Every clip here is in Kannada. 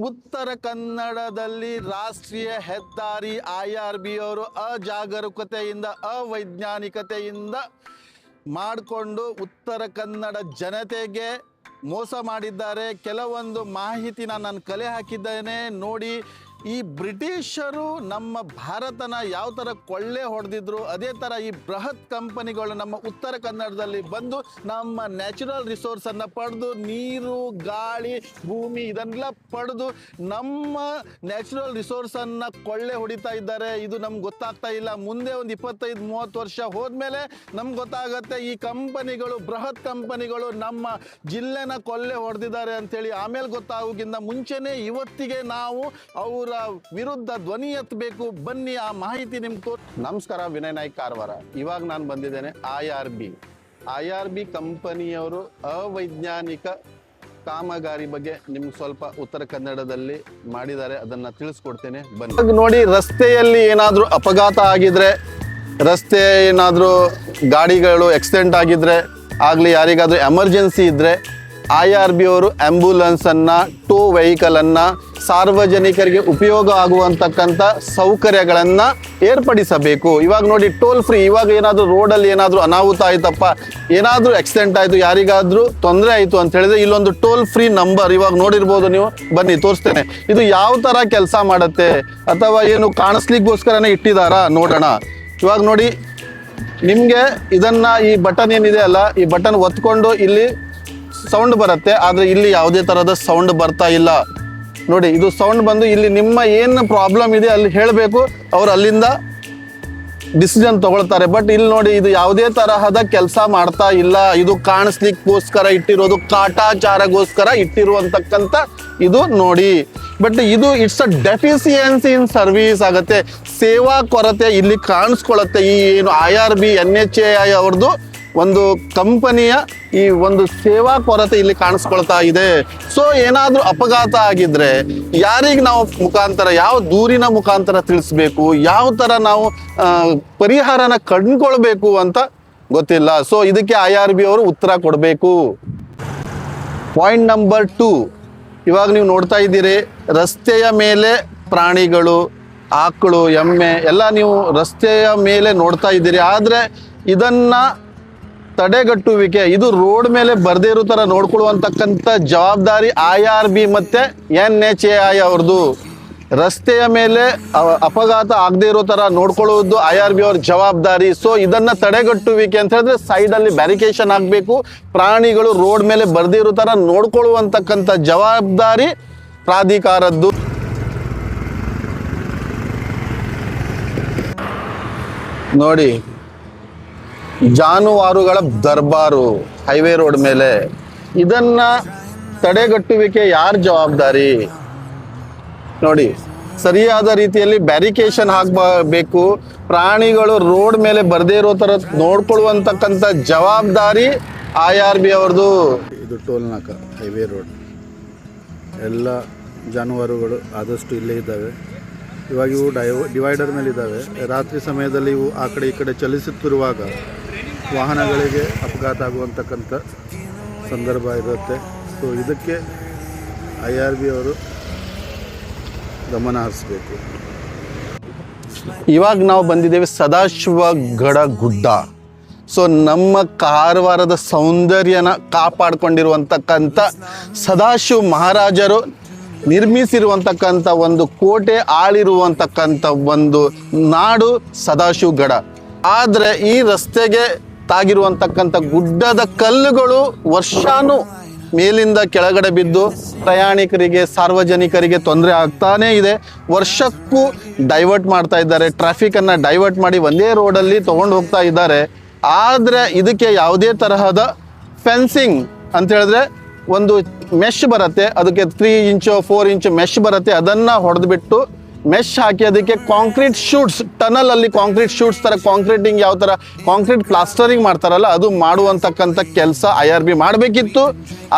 ಉತ್ತರ ಕನ್ನಡದಲ್ಲಿ ರಾಷ್ಟ್ರೀಯ ಹೆದ್ದಾರಿ IRB ಅವರು ಅಜಾಗರೂಕತೆಯಿಂದ ಅವೈಜ್ಞಾನಿಕತೆಯಿಂದ ಮಾಡಿಕೊಂಡು ಉತ್ತರ ಕನ್ನಡ ಜನತೆಗೆ ಮೋಸ ಮಾಡಿದ್ದಾರೆ. ಕೆಲವೊಂದು ಮಾಹಿತಿನ ನಾನು ಕಲೆ ಹಾಕಿದ್ದೇನೆ ನೋಡಿ. ಈ ಬ್ರಿಟಿಷರು ನಮ್ಮ ಭಾರತನ ಯಾವ ಥರ ಕೊಳ್ಳೆ ಹೊಡೆದಿದ್ರು, ಅದೇ ಥರ ಈ ಬೃಹತ್ ಕಂಪನಿಗಳು ನಮ್ಮ ಉತ್ತರ ಕನ್ನಡದಲ್ಲಿ ಬಂದು ನಮ್ಮ ನ್ಯಾಚುರಲ್ ರಿಸೋರ್ಸನ್ನು ಪಡೆದು ನೀರು, ಗಾಳಿ, ಭೂಮಿ ಇದನ್ನೆಲ್ಲ ಪಡೆದು ನಮ್ಮ ನ್ಯಾಚುರಲ್ ರಿಸೋರ್ಸನ್ನು ಕೊಳ್ಳೆ ಹೊಡಿತಾ ಇದ್ದಾರೆ. ಇದು ನಮ್ಗೆ ಗೊತ್ತಾಗ್ತಾ ಇಲ್ಲ. ಮುಂದೆ ಒಂದು 25-30 ವರ್ಷ ಹೋದ್ಮೇಲೆ ನಮ್ಗೆ ಗೊತ್ತಾಗತ್ತೆ ಈ ಕಂಪನಿಗಳು, ಬೃಹತ್ ಕಂಪನಿಗಳು ನಮ್ಮ ಜಿಲ್ಲೆನ ಕೊಲ್ಲೆ ಹೊಡೆದಿದ್ದಾರೆ ಅಂತೇಳಿ. ಆಮೇಲೆ ಗೊತ್ತಾಗೋಕ್ಕಿಂತ ಮುಂಚೆನೇ ಇವತ್ತಿಗೆ ನಾವು ಅವರ ವಿರುದ್ಧ ಧ್ವನಿ ಎತ್ತಬೇಕು. ಬನ್ನಿ, ಆ ಮಾಹಿತಿ ನಿಮ್ಗೆ ನಮಸ್ಕಾರ, ವಿನಯ್ ನಾಯ್ಕ್ ಕಾರವಾರ. ಇವಾಗ ನಾನು ಬಂದಿದ್ದೇನೆ IRB ಕಂಪನಿಯವರು ಅವೈಜ್ಞಾನಿಕ ಕಾಮಗಾರಿ ಬಗ್ಗೆ ನಿಮ್ಗೆ ಸ್ವಲ್ಪ ಉತ್ತರ ಕನ್ನಡದಲ್ಲಿ ಮಾಡಿದ್ದಾರೆ, ಅದನ್ನ ತಿಳಿಸ್ಕೊಡ್ತೇನೆ ಬನ್ನಿ. ನೋಡಿ, ರಸ್ತೆಯಲ್ಲಿ ಏನಾದ್ರೂ ಅಪಘಾತ ಆಗಿದ್ರೆ, ರಸ್ತೆ ಏನಾದ್ರೂ ಗಾಡಿಗಳು ಆಕ್ಸಿಡೆಂಟ್ ಆಗಿದ್ರೆ ಆಗ್ಲಿ, ಯಾರಿಗಾದ್ರೂ ಎಮರ್ಜೆನ್ಸಿ ಇದ್ರೆ IRB ಅವರು ಆಂಬ್ಯುಲೆನ್ಸ್ ಅನ್ನ, ಟೋ ವೆಹಿಕಲ್ ಅನ್ನ, ಸಾರ್ವಜನಿಕರಿಗೆ ಉಪಯೋಗ ಆಗುವಂತಕ್ಕಂಥ ಸೌಕರ್ಯಗಳನ್ನ ಏರ್ಪಡಿಸಬೇಕು. ಇವಾಗ ನೋಡಿ, ಟೋಲ್ ಫ್ರೀ. ಇವಾಗ ಏನಾದರೂ ರೋಡಲ್ಲಿ ಏನಾದರೂ ಅನಾಹುತ ಆಯ್ತಪ್ಪ, ಏನಾದರೂ ಆಕ್ಸಿಡೆಂಟ್ ಆಯಿತು, ಯಾರಿಗಾದ್ರೂ ತೊಂದರೆ ಆಯಿತು ಅಂತ ಹೇಳಿದ್ರೆ ಇಲ್ಲೊಂದು ಟೋಲ್ ಫ್ರೀ ನಂಬರ್ ಇವಾಗ ನೋಡಿರ್ಬೋದು ನೀವು. ಬನ್ನಿ ತೋರಿಸ್ತೇನೆ ಇದು ಯಾವ ಥರ ಕೆಲಸ ಮಾಡುತ್ತೆ, ಅಥವಾ ಏನು ಕಾಣಿಸ್ಲಿಕ್ಕೋಸ್ಕರನೇ ಇಟ್ಟಿದ್ದಾರಾ ನೋಡೋಣ. ಇವಾಗ ನೋಡಿ, ನಿಮಗೆ ಇದನ್ನ ಈ ಬಟನ್ ಏನಿದೆ ಅಲ್ಲ, ಈ ಬಟನ್ ಒತ್ಕೊಂಡು ಇಲ್ಲಿ ಸೌಂಡ್ ಬರುತ್ತೆ. ಆದರೆ ಇಲ್ಲಿ ಯಾವುದೇ ಥರದ ಸೌಂಡ್ ಬರ್ತಾ ಇಲ್ಲ ನೋಡಿ. ಇದು ಸೌಂಡ್ ಬಂದು ಇಲ್ಲಿ ನಿಮ್ಮ ಏನು ಪ್ರಾಬ್ಲಮ್ ಇದೆ ಅಲ್ಲಿ ಹೇಳಬೇಕು, ಅವ್ರು ಅಲ್ಲಿಂದ ಡಿಸಿಷನ್ ತಗೊಳ್ತಾರೆ. ಬಟ್ ಇಲ್ಲಿ ನೋಡಿ, ಇದು ಯಾವುದೇ ತರಹದ ಕೆಲಸ ಮಾಡ್ತಾ ಇಲ್ಲ. ಇದು ಕಾಣಿಸ್ಲಿಕ್ಕೋಸ್ಕರ ಇಟ್ಟಿರೋದು, ಕಾಟಾಚಾರಗೋಸ್ಕರ ಇಟ್ಟಿರುವಂತಕ್ಕಂಥ ಇದು ನೋಡಿ. ಬಟ್ ಇದು it's a deficiency in service ಆಗುತ್ತೆ, ಸೇವಾ ಕೊರತೆ ಇಲ್ಲಿ ಕಾಣಿಸ್ಕೊಳ್ಳುತ್ತೆ. ಈ ಏನು IRB NHAI ಅವ್ರದ್ದು ಒಂದು ಕಂಪನಿಯ ಈ ಒಂದು ಸೇವಾ ಕೊರತೆ ಇಲ್ಲಿ ಕಾಣಿಸ್ಕೊಳ್ತಾ ಇದೆ. ಸೊ ಏನಾದ್ರೂ ಅಪಘಾತ ಆಗಿದ್ರೆ ಯಾರಿಗೆ ನಾವು ಮುಖಾಂತರ, ಯಾವ ದೂರಿನ ಮುಖಾಂತರ ತಿಳಿಸ್ಬೇಕು, ಯಾವ ತರ ನಾವು ಪರಿಹಾರನ ಕಂಡುಕೊಳ್ಬೇಕು ಅಂತ ಗೊತ್ತಿಲ್ಲ. ಸೊ ಇದಕ್ಕೆ IRB ಅವರು ಉತ್ತರ ಕೊಡಬೇಕು. ಪಾಯಿಂಟ್ ನಂಬರ್ 2, ಇವಾಗ ನೀವು ನೋಡ್ತಾ ಇದ್ದೀರಿ, ರಸ್ತೆಯ ಮೇಲೆ ಪ್ರಾಣಿಗಳು, ಆಕಳು, ಎಮ್ಮೆ ಎಲ್ಲ ನೀವು ರಸ್ತೆಯ ಮೇಲೆ ನೋಡ್ತಾ ಇದ್ದೀರಿ. ಆದರೆ ಇದನ್ನ ತಡೆಗಟ್ಟುವಿಕೆ, ಇದು ರೋಡ್ ಮೇಲೆ ಬರ್ದೇ ಇರೋ ತರ ನೋಡ್ಕೊಳ್ಳುವಂತಕ್ಕಂಥ ಜವಾಬ್ದಾರಿ IRB ಮತ್ತೆ NHAI ಅವ್ರದ್ದು. ರಸ್ತೆಯ ಮೇಲೆ ಅಪಘಾತ ಆಗದೆ ಇರೋ ತರ ನೋಡ್ಕೊಳ್ಳುವುದು IRB ಅವ್ರ ಜವಾಬ್ದಾರಿ. ಸೊ ಇದನ್ನ ತಡೆಗಟ್ಟುವಿಕೆ ಅಂತ ಹೇಳಿದ್ರೆ ಸೈಡಲ್ಲಿ ಬ್ಯಾರಿಕೇಷನ್ ಆಗಬೇಕು. ಪ್ರಾಣಿಗಳು ರೋಡ್ ಮೇಲೆ ಬರ್ದೇ ಇರೋ ತರ ನೋಡ್ಕೊಳ್ಳುವಂತಕ್ಕಂಥ ಜವಾಬ್ದಾರಿ ಪ್ರಾಧಿಕಾರದ್ದು. ನೋಡಿ, ಜಾನುವಾರುಗಳ ದರ್ಬಾರು ಹೈವೇ ರೋಡ್ ಮೇಲೆ, ಇದನ್ನ ತಡೆಗಟ್ಟುವಿಕೆ ಯಾರ ಜವಾಬ್ದಾರಿ ನೋಡಿ. ಸರಿಯಾದ ರೀತಿಯಲ್ಲಿ ಬ್ಯಾರಿಕೇಷನ್ ಹಾಕಬೇಕು. ಪ್ರಾಣಿಗಳು ರೋಡ್ ಮೇಲೆ ಬರ್ದೇ ಇರೋ ತರ ನೋಡ್ಕೊಳ್ಳುವಂತಕ್ಕಂಥ ಜವಾಬ್ದಾರಿ IRB ಅವ್ರದ್ದು. ಇದು ಟೋಲ್ ನಾಕ, ಹೈವೇ ರೋಡ್. ಎಲ್ಲ ಜಾನುವಾರುಗಳು ಆದಷ್ಟು ಇಲ್ಲೇ ಇದ್ದಾವೆ. ಇವಾಗ ಇವು ಡಿವೈಡರ್ ಮೇಲೆ ಇದ್ದಾವೆ. ರಾತ್ರಿ ಸಮಯದಲ್ಲಿ ಇವು ಆ ಕಡೆ ಈ ಕಡೆ ಚಲಿಸುತ್ತಿರುವಾಗ ವಾಹನಗಳಿಗೆ ಅಪಘಾತ ಆಗುವಂತಕ್ಕಂಥ ಸಂದರ್ಭ ಇರುತ್ತೆ. ಸೊ ಇದಕ್ಕೆ IRB ಅವರು ಗಮನ ಹರಿಸಬೇಕು. ಇವಾಗ ನಾವು ಬಂದಿದ್ದೇವೆ ಸದಾಶಿವಗಡ ಗುಡ್ಡ. ಸೊ ನಮ್ಮ ಕಾರವಾರದ ಸೌಂದರ್ಯನ ಕಾಪಾಡಿಕೊಂಡಿರುವಂತಕ್ಕಂಥ ಸದಾಶಿವ ಮಹಾರಾಜರು ನಿರ್ಮಿಸಿರುವಂತಕ್ಕಂಥ ಒಂದು ಕೋಟೆ, ಆಳಿರುವಂತಕ್ಕಂಥ ಒಂದು ನಾಡು ಸದಾಶಿವಗಡ. ಆದರೆ ಈ ರಸ್ತೆಗೆ ತಾಗಿರುವಂತಕ್ಕಂಥ ಗುಡ್ಡದ ಕಲ್ಲುಗಳು ವರ್ಷಾನು ಮೇಲಿಂದ ಕೆಳಗಡೆ ಬಿದ್ದು ಪ್ರಯಾಣಿಕರಿಗೆ, ಸಾರ್ವಜನಿಕರಿಗೆ ತೊಂದರೆ ಆಗ್ತಾನೇ ಇದೆ. ವರ್ಷಕ್ಕೂ ಡೈವರ್ಟ್ ಮಾಡ್ತಾ ಇದ್ದಾರೆ, ಟ್ರಾಫಿಕನ್ನು ಡೈವರ್ಟ್ ಮಾಡಿ ಒಂದೇ ರೋಡಲ್ಲಿ ತೊಗೊಂಡು ಹೋಗ್ತಾ ಇದ್ದಾರೆ. ಆದರೆ ಇದಕ್ಕೆ ಯಾವುದೇ ತರಹದ ಫೆನ್ಸಿಂಗ್ ಅಂತ ಹೇಳಿದ್ರೆ ಒಂದು ಮೆಶ್ ಬರುತ್ತೆ, ಅದಕ್ಕೆ 3 ಇಂಚು 4 ಇಂಚು ಮೆಶ್ ಬರುತ್ತೆ, ಅದನ್ನು ಹೊಡೆದ್ಬಿಟ್ಟು ಮೆಶ್ ಹಾಕಿ ಅದಕ್ಕೆ ಕಾಂಕ್ರೀಟ್ ಶೂಟ್ಸ್, ಟನಲ್ ಅಲ್ಲಿ ಕಾಂಕ್ರೀಟ್ ಶೂಟ್ಸ್ ತರ, ಕಾಂಕ್ರೀಟಿಂಗ್ ಯಾವ ತರ ಕಾಂಕ್ರೀಟ್ ಪ್ಲಾಸ್ಟರಿಂಗ್ ಮಾಡ್ತಾರಲ್ಲ ಅದು ಮಾಡುವಂತಕ್ಕಂಥ ಕೆಲಸ IRB ಮಾಡಬೇಕಿತ್ತು.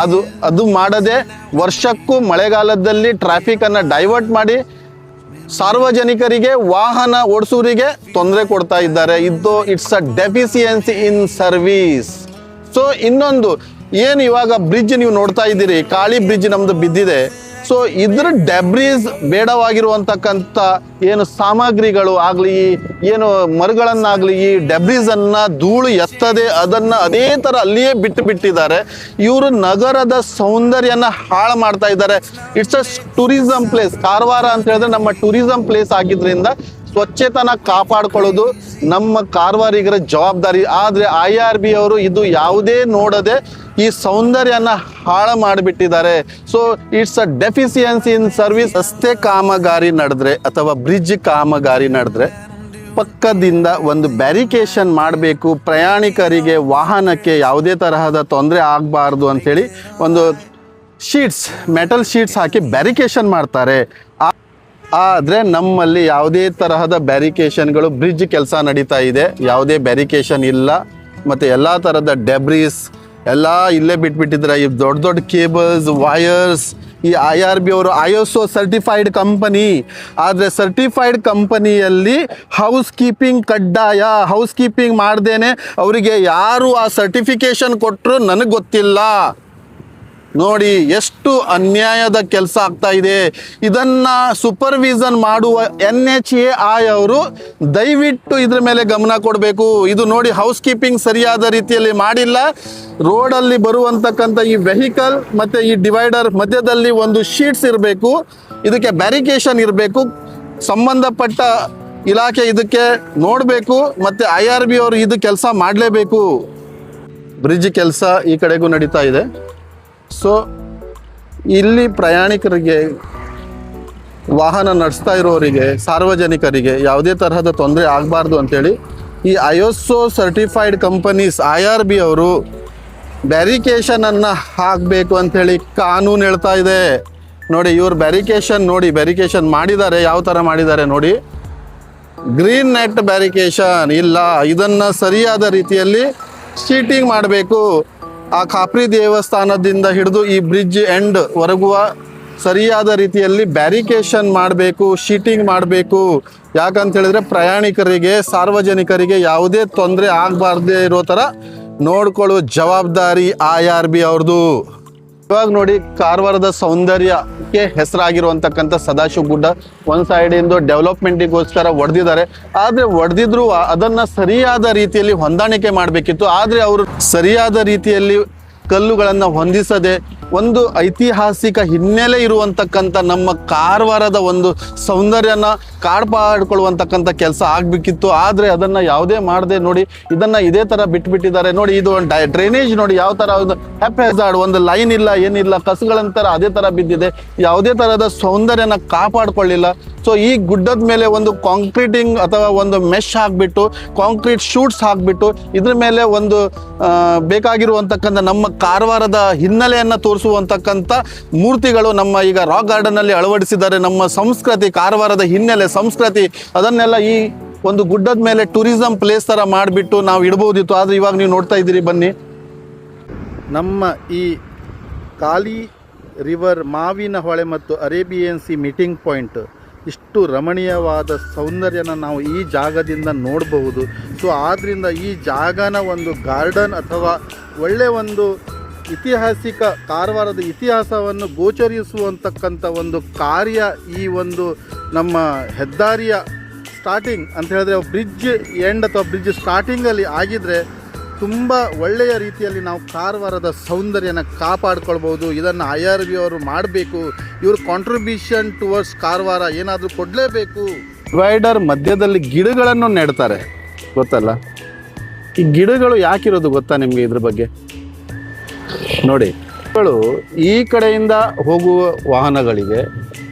ಅದು ಮಾಡದೆ ವರ್ಷಕ್ಕೂ ಮಳೆಗಾಲದಲ್ಲಿ ಟ್ರಾಫಿಕ್ ಅನ್ನ ಡೈವರ್ಟ್ ಮಾಡಿ ಸಾರ್ವಜನಿಕರಿಗೆ, ವಾಹನ ಓಡಿಸೋರಿಗೆ ತೊಂದರೆ ಕೊಡ್ತಾ ಇದ್ದಾರೆ. ಇದು it's a deficiency in service. So ಇನ್ನೊಂದು ಏನು, ಇವಾಗ ಬ್ರಿಡ್ಜ್ ನೀವು ನೋಡ್ತಾ ಇದ್ದೀರಿ, ಕಾಳಿ ಬ್ರಿಡ್ಜ್ ನಮ್ದು ಬಿದ್ದಿದೆ. ಸೊ ಇದ್ರ ಡೆಬ್ರೀಸ್ ಬೇಡವಾಗಿರುವಂತಕ್ಕಂಥ ಏನು ಸಾಮಗ್ರಿಗಳು ಆಗಲಿ, ಏನು ಮರಗಳನ್ನಾಗಲಿ, ಈ ಡೆಬ್ರೀಸನ್ನು ಧೂಳು ಎತ್ತದೆ ಅದನ್ನು ಅದೇ ಥರ ಅಲ್ಲಿಯೇ ಬಿಟ್ಟಿದ್ದಾರೆ. ಇವರು ನಗರದ ಸೌಂದರ್ಯನ ಹಾಳು ಮಾಡ್ತಾ ಇದ್ದಾರೆ. It's a tourism place. Karwar ಅಂತ ಹೇಳಿದ್ರೆ ನಮ್ಮ ಟೂರಿಸಂ ಪ್ಲೇಸ್ ಆಗಿದ್ರಿಂದ ಸ್ವಚ್ಛತನ ಕಾಪಾಡ್ಕೊಳ್ಳೋದು ನಮ್ಮ ಕಾರವಾರಿಗರ ಜವಾಬ್ದಾರಿ. ಆದರೆ IRB ಅವರು ಇದು ಯಾವುದೇ ನೋಡದೆ ಈ ಸೌಂದರ್ಯನ ಹಾಳು ಮಾಡಿಬಿಟ್ಟಿದ್ದಾರೆ. So it's a deficiency in service. ರಸ್ತೆ ಕಾಮಗಾರಿ ನಡೆದ್ರೆ ಅಥವಾ ಬ್ರಿಡ್ಜ್ ಕಾಮಗಾರಿ ನಡೆದ್ರೆ ಪಕ್ಕದಿಂದ ಒಂದು ಬ್ಯಾರಿಕೇಷನ್ ಮಾಡಬೇಕು. ಪ್ರಯಾಣಿಕರಿಗೆ, ವಾಹನಕ್ಕೆ ಯಾವುದೇ ತರಹದ ತೊಂದರೆ ಆಗಬಾರ್ದು ಅಂಥೇಳಿ ಒಂದು ಶೀಟ್ಸ್, ಮೆಟಲ್ ಶೀಟ್ಸ್ ಹಾಕಿ ಬ್ಯಾರಿಕೇಷನ್ ಮಾಡ್ತಾರೆ. ಆದರೆ ನಮ್ಮಲ್ಲಿ ಯಾವುದೇ ತರಹದ ಬ್ಯಾರಿಕೇಷನ್ಗಳು, ಬ್ರಿಡ್ಜ್ ಕೆಲಸ ನಡೀತಾ ಇದೆ, ಯಾವುದೇ ಬ್ಯಾರಿಕೇಷನ್ ಇಲ್ಲ. ಮತ್ತು ಎಲ್ಲ ಥರದ ಡೆಬ್ರೀಸ್ ಎಲ್ಲ ಇಲ್ಲೇ ಬಿಟ್ಬಿಟ್ಟಿದ್ರೆ. ಈ ದೊಡ್ಡ ದೊಡ್ಡ ಕೇಬಲ್ಸ್, ವಯರ್ಸ್. ಈ IRB ಅವರು ISO ಸರ್ಟಿಫೈಡ್ ಕಂಪನಿ. ಆದರೆ ಸರ್ಟಿಫೈಡ್ ಕಂಪನಿಯಲ್ಲಿ ಹೌಸ್ ಕೀಪಿಂಗ್ ಕಡ್ಡಾಯ. ಹೌಸ್ ಕೀಪಿಂಗ್ ಮಾಡ್ದೇನೆ ಅವರಿಗೆ ಯಾರು ಆ ಸರ್ಟಿಫಿಕೇಷನ್ ಕೊಟ್ಟರು ನನಗೆ ಗೊತ್ತಿಲ್ಲ. ನೋಡಿ ಎಷ್ಟು ಅನ್ಯಾಯದ ಕೆಲಸ ಆಗ್ತಾ ಇದೆ. ಇದನ್ನು ಸೂಪರ್ವಿಷನ್ ಮಾಡುವ NHAI ಅವರು ದಯವಿಟ್ಟು ಇದ್ರ ಮೇಲೆ ಗಮನ ಕೊಡಬೇಕು. ಇದು ನೋಡಿ, ಹೌಸ್ ಕೀಪಿಂಗ್ ಸರಿಯಾದ ರೀತಿಯಲ್ಲಿ ಮಾಡಿಲ್ಲ. ರೋಡಲ್ಲಿ ಬರುವಂತಕ್ಕಂಥ ಈ ವೆಹಿಕಲ್ ಮತ್ತು ಈ ಡಿವೈಡರ್ ಮಧ್ಯದಲ್ಲಿ ಒಂದು ಶೀಟ್ಸ್ ಇರಬೇಕು, ಇದಕ್ಕೆ ಬ್ಯಾರಿಕೇಷನ್ ಇರಬೇಕು. ಸಂಬಂಧಪಟ್ಟ ಇಲಾಖೆ ಇದಕ್ಕೆ ನೋಡಬೇಕು. ಮತ್ತು IRB ಅವರು ಇದು ಕೆಲಸ ಮಾಡಲೇಬೇಕು. ಬ್ರಿಡ್ಜ್ ಕೆಲಸ ಈ ಕಡೆಗೂ ನಡೀತಾ ಇದೆ. ಸೊ ಇಲ್ಲಿ ಪ್ರಯಾಣಿಕರಿಗೆ, ವಾಹನ ನಡೆಸ್ತಾ ಇರೋರಿಗೆ, ಸಾರ್ವಜನಿಕರಿಗೆ ಯಾವುದೇ ತರಹದ ತೊಂದರೆ ಆಗಬಾರ್ದು ಅಂಥೇಳಿ ಈ ISO ಸರ್ಟಿಫೈಡ್ ಕಂಪನೀಸ್ IRB ಅವರು ಬ್ಯಾರಿಕೇಷನನ್ನು ಹಾಕಬೇಕು ಅಂಥೇಳಿ ಕಾನೂನು ಹೇಳ್ತಾ ಇದೆ. ನೋಡಿ ಇವ್ರು ಬ್ಯಾರಿಕೇಷನ್ ಮಾಡಿದ್ದಾರೆ. ಯಾವ ಥರ ಮಾಡಿದ್ದಾರೆ ನೋಡಿ. ಗ್ರೀನ್ ನೆಟ್ ಬ್ಯಾರಿಕೇಷನ್ ಇಲ್ಲ. ಇದನ್ನು ಸರಿಯಾದ ರೀತಿಯಲ್ಲಿ ಶೀಟಿಂಗ್ ಮಾಡಬೇಕು. ಆ ಖಾಪ್ರಿ ದೇವಸ್ಥಾನದಿಂದ ಹಿಡಿದು ಈ ಬ್ರಿಡ್ಜ್ ಎಂಡ್ ವರೆಗುವ ಸರಿಯಾದ ರೀತಿಯಲ್ಲಿ ಬ್ಯಾರಿಕೇಷನ್ ಮಾಡಬೇಕು, ಶೀಟಿಂಗ್ ಮಾಡಬೇಕು. ಯಾಕಂತ ಹೇಳಿದ್ರೆ ಪ್ರಯಾಣಿಕರಿಗೆ, ಸಾರ್ವಜನಿಕರಿಗೆ ಯಾವುದೇ ತೊಂದರೆ ಆಗಬಾರ್ದೇ ಇರೋ ಥರ ನೋಡ್ಕೊಳ್ಳೋ ಜವಾಬ್ದಾರಿ IRB ಅವ್ರದ್ದು. ಇವಾಗ ನೋಡಿ, ಕಾರವಾರದ ಸೌಂದರ್ಯಕ್ಕೆ ಹೆಸರಾಗಿರುವಂತಕ್ಕಂಥ ಸದಾಶಿವ ಗುಡ್ಡ ಒಂದು ಸೈಡಿಂದ ಡೆವಲಪ್ಮೆಂಟಿಗೋಸ್ಕರ ಹೊಡೆದಿದ್ದಾರೆ. ಆದರೆ ಹೊಡೆದಿದ್ರು ಅದನ್ನು ಸರಿಯಾದ ರೀತಿಯಲ್ಲಿ ಹೊಂದಾಣಿಕೆ ಮಾಡಬೇಕಿತ್ತು. ಆದರೆ ಅವರು ಸರಿಯಾದ ರೀತಿಯಲ್ಲಿ ಕಲ್ಲುಗಳನ್ನು ಹೊಂದಿಸದೆ ಒಂದು ಐತಿಹಾಸಿಕ ಹಿನ್ನೆಲೆ ಇರುವಂತಕ್ಕಂಥ ನಮ್ಮ ಕಾರವಾರದ ಒಂದು ಸೌಂದರ್ಯನ ಕಾಪಾಡಿಕೊಳ್ಳುವಂತಕ್ಕಂಥ ಕೆಲಸ ಆಗಬೇಕಿತ್ತು. ಆದರೆ ಅದನ್ನು ಯಾವುದೇ ಮಾಡದೆ ನೋಡಿ ಇದನ್ನು ಇದೇ ಥರ ಬಿಟ್ಬಿಟ್ಟಿದ್ದಾರೆ. ನೋಡಿ ಇದು ಒಂದು ಡ್ರೈನೇಜ್ ನೋಡಿ ಯಾವ ಥರ ಒಂದು ಹೆಪ್ಹೆಜಾರ್ಡ್, ಒಂದು ಲೈನ್ ಇಲ್ಲ, ಏನಿಲ್ಲ, ಕಸುಗಳಂತರ ಅದೇ ಥರ ಬಿದ್ದಿದೆ. ಯಾವುದೇ ಥರದ ಸೌಂದರ್ಯನ ಕಾಪಾಡಿಕೊಳ್ಳಿಲ್ಲ. ಸೊ ಈ ಗುಡ್ಡದ ಮೇಲೆ ಒಂದು ಕಾಂಕ್ರೀಟಿಂಗ್ ಅಥವಾ ಒಂದು ಮೆಶ್ ಹಾಕಿಬಿಟ್ಟು, ಕಾಂಕ್ರೀಟ್ ಶೂಟ್ಸ್ ಹಾಕಿಬಿಟ್ಟು ಇದ್ರ ಮೇಲೆ ಒಂದು ಬೇಕಾಗಿರುವಂತಕ್ಕಂಥ ನಮ್ಮ ಕಾರವಾರದ ಹಿನ್ನೆಲೆಯನ್ನು ತೋರಿಸುವಂತಕ್ಕಂಥ ಮೂರ್ತಿಗಳು ನಮ್ಮ ಈಗ ರಾಕ್ ಗಾರ್ಡನಲ್ಲಿ ಅಳವಡಿಸಿದ್ದಾರೆ. ನಮ್ಮ ಸಂಸ್ಕೃತಿ, ಕಾರವಾರದ ಹಿನ್ನೆಲೆ ಸಂಸ್ಕೃತಿ, ಅದನ್ನೆಲ್ಲ ಈ ಒಂದು ಗುಡ್ಡದ ಮೇಲೆ ಟೂರಿಸಂ ಪ್ಲೇಸ್ ಥರ ಮಾಡಿಬಿಟ್ಟು ನಾವು ಇಡ್ಬೋದಿತ್ತು. ಆದರೆ ಇವಾಗ ನೀವು ನೋಡ್ತಾ ಇದ್ದೀರಿ, ಬನ್ನಿ. ನಮ್ಮ ಈ ಕಾಲಿ ರಿವರ್, ಮಾವಿನ ಹೊಳೆ ಮತ್ತು ಅರೇಬಿಯನ್ ಸಿ ಮೀಟಿಂಗ್ ಪಾಯಿಂಟ್, ಇಷ್ಟು ರಮಣೀಯವಾದ ಸೌಂದರ್ಯನ ನಾವು ಈ ಜಾಗದಿಂದ ನೋಡಬಹುದು. ಸೊ ಆದ್ದರಿಂದ ಈ ಜಾಗನ ಒಂದು ಗಾರ್ಡನ್ ಅಥವಾ ಒಳ್ಳೆಯ ಒಂದು ಐತಿಹಾಸಿಕ ಕಾರವಾರದ ಇತಿಹಾಸವನ್ನು ಗೋಚರಿಸುವಂತಕ್ಕಂಥ ಒಂದು ಕಾರ್ಯ ಈ ಒಂದು ನಮ್ಮ ಹೆದ್ದಾರಿಯ ಸ್ಟಾರ್ಟಿಂಗ್ ಅಂತ ಹೇಳಿದ್ರೆ ಬ್ರಿಡ್ಜ್ ಎಂಡ್ ಅಥವಾ ಬ್ರಿಡ್ಜ್ ಸ್ಟಾರ್ಟಿಂಗಲ್ಲಿ ಆಗಿದ್ರೆ ತುಂಬ ಒಳ್ಳೆಯ ರೀತಿಯಲ್ಲಿ ನಾವು ಕಾರವಾರದ ಸೌಂದರ್ಯನ ಕಾಪಾಡ್ಕೊಳ್ಬೋದು. ಇದನ್ನು IRB ಅವರು ಮಾಡಬೇಕು. ಇವ್ರ ಕಾಂಟ್ರಿಬ್ಯೂಷನ್ ಟುವರ್ಡ್ಸ್ ಕಾರವಾರ ಏನಾದರೂ ಕೊಡಲೇಬೇಕು. ಡಿವೈಡರ್ ಮಧ್ಯದಲ್ಲಿ ಗಿಡಗಳನ್ನು ನೆಡ್ತಾರೆ, ಗೊತ್ತಲ್ಲ? ಈ ಗಿಡಗಳು ಯಾಕಿರೋದು ಗೊತ್ತಾ ನಿಮಗೆ? ಇದ್ರ ಬಗ್ಗೆ ನೋಡಿ. ಈ ಕಡೆಯಿಂದ ಹೋಗುವ ವಾಹನಗಳಿಗೆ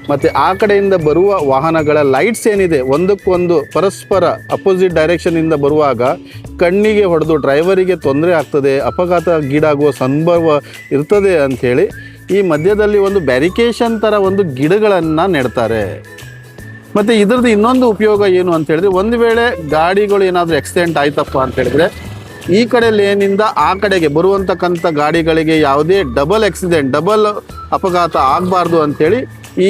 ಮತ್ತು ಆ ಕಡೆಯಿಂದ ಬರುವ ವಾಹನಗಳ ಲೈಟ್ಸ್ ಏನಿದೆ ಒಂದಕ್ಕೊಂದು ಪರಸ್ಪರ ಅಪೋಸಿಟ್ ಡೈರೆಕ್ಷನಿಂದ ಬರುವಾಗ ಕಣ್ಣಿಗೆ ಹೊಡೆದು ಡ್ರೈವರಿಗೆ ತೊಂದರೆ ಆಗ್ತದೆ, ಅಪಘಾತಗೀಡಾಗುವ ಸಂಭವ ಇರ್ತದೆ ಅಂಥೇಳಿ ಈ ಮಧ್ಯದಲ್ಲಿ ಒಂದು ಬ್ಯಾರಿಕೇಷನ್ ಥರ ಒಂದು ಗಿಡಗಳನ್ನು ನೆಡ್ತಾರೆ. ಮತ್ತು ಇದ್ರದ್ದು ಇನ್ನೊಂದು ಉಪಯೋಗ ಏನು ಅಂತ ಹೇಳಿದ್ರೆ, ಒಂದು ವೇಳೆ ಗಾಡಿಗಳು ಏನಾದರೂ ಆಕ್ಸಿಡೆಂಟ್ ಆಯ್ತಪ್ಪ ಅಂತ ಹೇಳಿದ್ರೆ ಈ ಕಡೆ ಲೇನಿಂದ ಆ ಕಡೆಗೆ ಬರುವಂತಕ್ಕಂಥ ಗಾಡಿಗಳಿಗೆ ಯಾವುದೇ ಡಬಲ್ ಅಪಘಾತ ಆಗಬಾರ್ದು ಅಂಥೇಳಿ ಈ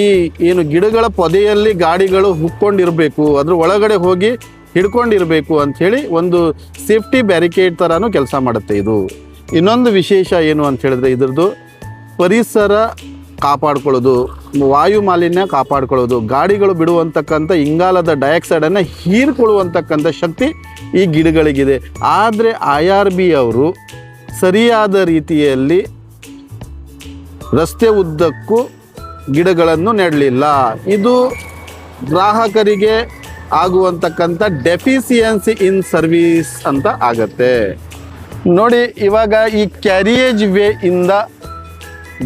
ಏನು ಗಿಡಗಳ ಪೊದೆಯಲ್ಲಿ ಗಾಡಿಗಳು ಹುಕ್ಕೊಂಡಿರಬೇಕು, ಅದ್ರ ಒಳಗಡೆ ಹೋಗಿ ಹಿಡ್ಕೊಂಡಿರಬೇಕು ಅಂಥೇಳಿ ಒಂದು ಸೇಫ್ಟಿ ಬ್ಯಾರಿಕೇಡ್ ಥರನೂ ಕೆಲಸ ಮಾಡುತ್ತೆ ಇದು. ಇನ್ನೊಂದು ವಿಶೇಷ ಏನು ಅಂತ ಹೇಳಿದ್ರೆ ಇದ್ರದ್ದು ಪರಿಸರ ಕಾಪಾಡ್ಕೊಳ್ಳೋದು. ವಾಯು ಮಾಲಿನ್ಯ ಕಾಪಾಡ್ಕೊಳ್ಳೋದು, ಗಾಡಿಗಳು ಬಿಡುವಂತಕ್ಕಂಥ ಇಂಗಾಲದ ಡೈಆಕ್ಸೈಡನ್ನು ಹೀರ್ಕೊಳ್ಳುವಂತಕ್ಕಂಥ ಶಕ್ತಿ ಈ ಗಿಡಗಳಿಗಿದೆ. ಆದರೆ IRB ಅವರು ಸರಿಯಾದ ರೀತಿಯಲ್ಲಿ ರಸ್ತೆ ಉದ್ದಕ್ಕೂ ಗಿಡಗಳನ್ನು ನೆಡಲಿಲ್ಲ. ಇದು ಗ್ರಾಹಕರಿಗೆ ಆಗುವಂತಕ್ಕಂಥ ಡೆಫಿಸಿಯನ್ಸಿ ಇನ್ ಸರ್ವಿಸ್ ಅಂತ ಆಗತ್ತೆ. ನೋಡಿ, ಇವಾಗ ಈ ಕ್ಯಾರಿಯೇಜ್ ವೇ ಇಂದ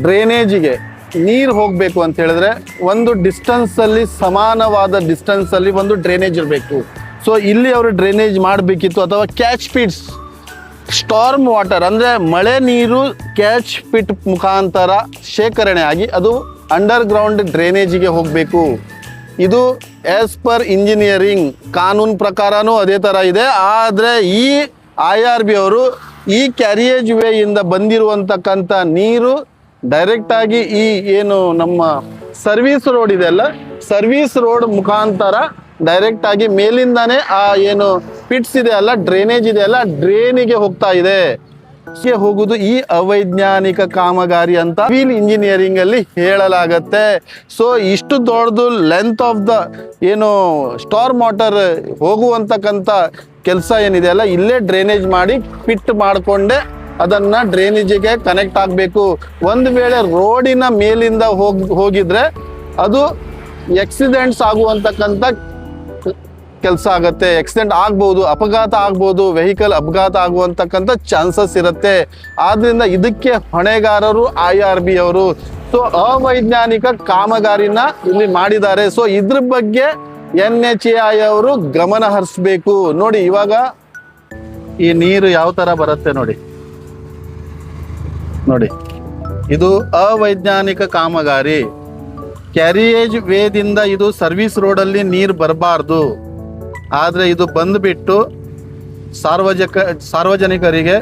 ಡ್ರೈನೇಜಿಗೆ ನೀರು ಹೋಗಬೇಕು ಅಂತ ಹೇಳಿದ್ರೆ ಒಂದು ಡಿಸ್ಟೆನ್ಸಲ್ಲಿ, ಸಮಾನವಾದ ಡಿಸ್ಟೆನ್ಸಲ್ಲಿ ಒಂದು ಡ್ರೈನೇಜ್ ಇರಬೇಕು. ಸೊ ಇಲ್ಲಿ ಅವರು ಡ್ರೈನೇಜ್ ಮಾಡಬೇಕಿತ್ತು, ಅಥವಾ ಕ್ಯಾಚ್ ಪಿಟ್ಸ್, ಸ್ಟಾರ್ಮ್ ವಾಟರ್ ಅಂದರೆ ಮಳೆ ನೀರು ಕ್ಯಾಚ್ ಪಿಟ್ ಮುಖಾಂತರ ಶೇಖರಣೆ ಆಗಿ ಅದು ಅಂಡರ್ಗ್ರೌಂಡ್ ಡ್ರೈನೇಜಿಗೆ ಹೋಗಬೇಕು. ಇದು ಆ್ಯಸ್ ಪರ್ ಇಂಜಿನಿಯರಿಂಗ್ ಕಾನೂನು ಪ್ರಕಾರನೂ ಅದೇ ಥರ ಇದೆ. ಆದರೆ ಈ IRB ಅವರು ಈ ಕ್ಯಾರಿಯೇಜ್ ವೇಯಿಂದ ಬಂದಿರುವಂತಕ್ಕಂಥ ನೀರು ಡೈರೆಕ್ಟಾಗಿ ಈ ಏನು ನಮ್ಮ ಸರ್ವಿಸ್ ರೋಡ್ ಇದೆ ಅಲ್ಲ, ಸರ್ವಿಸ್ ರೋಡ್ ಮುಖಾಂತರ ಡೈರೆಕ್ಟಾಗಿ ಮೇಲಿಂದಾನೇ ಆ ಏನು ಪಿಟ್ಸ್ ಇದೆ ಅಲ್ಲ, ಡ್ರೈನೇಜ್ ಇದೆ ಅಲ್ಲ, ಡ್ರೈನಿಗೆ ಹೋಗ್ತಾ ಇದೆ. ಹೋಗುದು ಈ ಅವೈಜ್ಞಾನಿಕ ಕಾಮಗಾರಿ ಅಂತ ಸಿವಿಲ್ ಇಂಜಿನಿಯರಿಂಗ್ ಅಲ್ಲಿ ಹೇಳಲಾಗತ್ತೆ. ಸೊ ಇಷ್ಟು ದೊಡ್ಡದು ಲೆಂತ್ ಆಫ್ ದ ಏನು ಸ್ಟಾರ್ಮ್ ವಾಟರ್ ಹೋಗುವಂತಕ್ಕಂಥ ಕೆಲಸ ಏನಿದೆ ಅಲ್ಲ, ಇಲ್ಲೇ ಡ್ರೈನೇಜ್ ಮಾಡಿ ಪಿಟ್ ಮಾಡಿಕೊಂಡೆ ಅದನ್ನ ಡ್ರೈನೇಜಿಗೆ ಕನೆಕ್ಟ್ ಆಗಬೇಕು. ಒಂದು ವೇಳೆ ರೋಡಿನ ಮೇಲಿಂದ ಹೋಗಿದ್ರೆ ಅದು ಆಕ್ಸಿಡೆಂಟ್ಸ್ ಆಗುವಂತಕ್ಕಂಥ ಕೆಲಸ ಆಗತ್ತೆ. ಆಕ್ಸಿಡೆಂಟ್ ಆಗ್ಬೋದು, ಅಪಘಾತ ಆಗ್ಬೋದು, ವೆಹಿಕಲ್ ಅಪಘಾತ ಆಗುವಂತಕ್ಕಂಥ ಚಾನ್ಸಸ್ ಇರುತ್ತೆ. ಆದ್ರಿಂದ ಇದಕ್ಕೆ ಹೊಣೆಗಾರರು IRB ಅವರು. ಸೊ ಅವೈಜ್ಞಾನಿಕ ಕಾಮಗಾರಿನ ಇಲ್ಲಿ ಮಾಡಿದ್ದಾರೆ. ಸೊ ಇದ್ರ ಬಗ್ಗೆ NHAI ಅವರು ಗಮನ ಹರಿಸ್ಬೇಕು. ನೋಡಿ, ಇವಾಗ ಈ ನೀರು ಯಾವ ತರ ಬರುತ್ತೆ ನೋಡಿ, ಇದು ಅವೈಜ್ಞಾನಿಕ ಕಾಮಗಾರಿ. ಕ್ಯಾರಿಯೇಜ್ ವೇದಿಂದ ಇದು ಸರ್ವಿಸ್ ರೋಡಲ್ಲಿ ನೀರು ಬರಬಾರ್ದು, ಆದರೆ ಇದು ಬಂದುಬಿಟ್ಟು ಸಾರ್ವಜನಿಕರಿಗೆ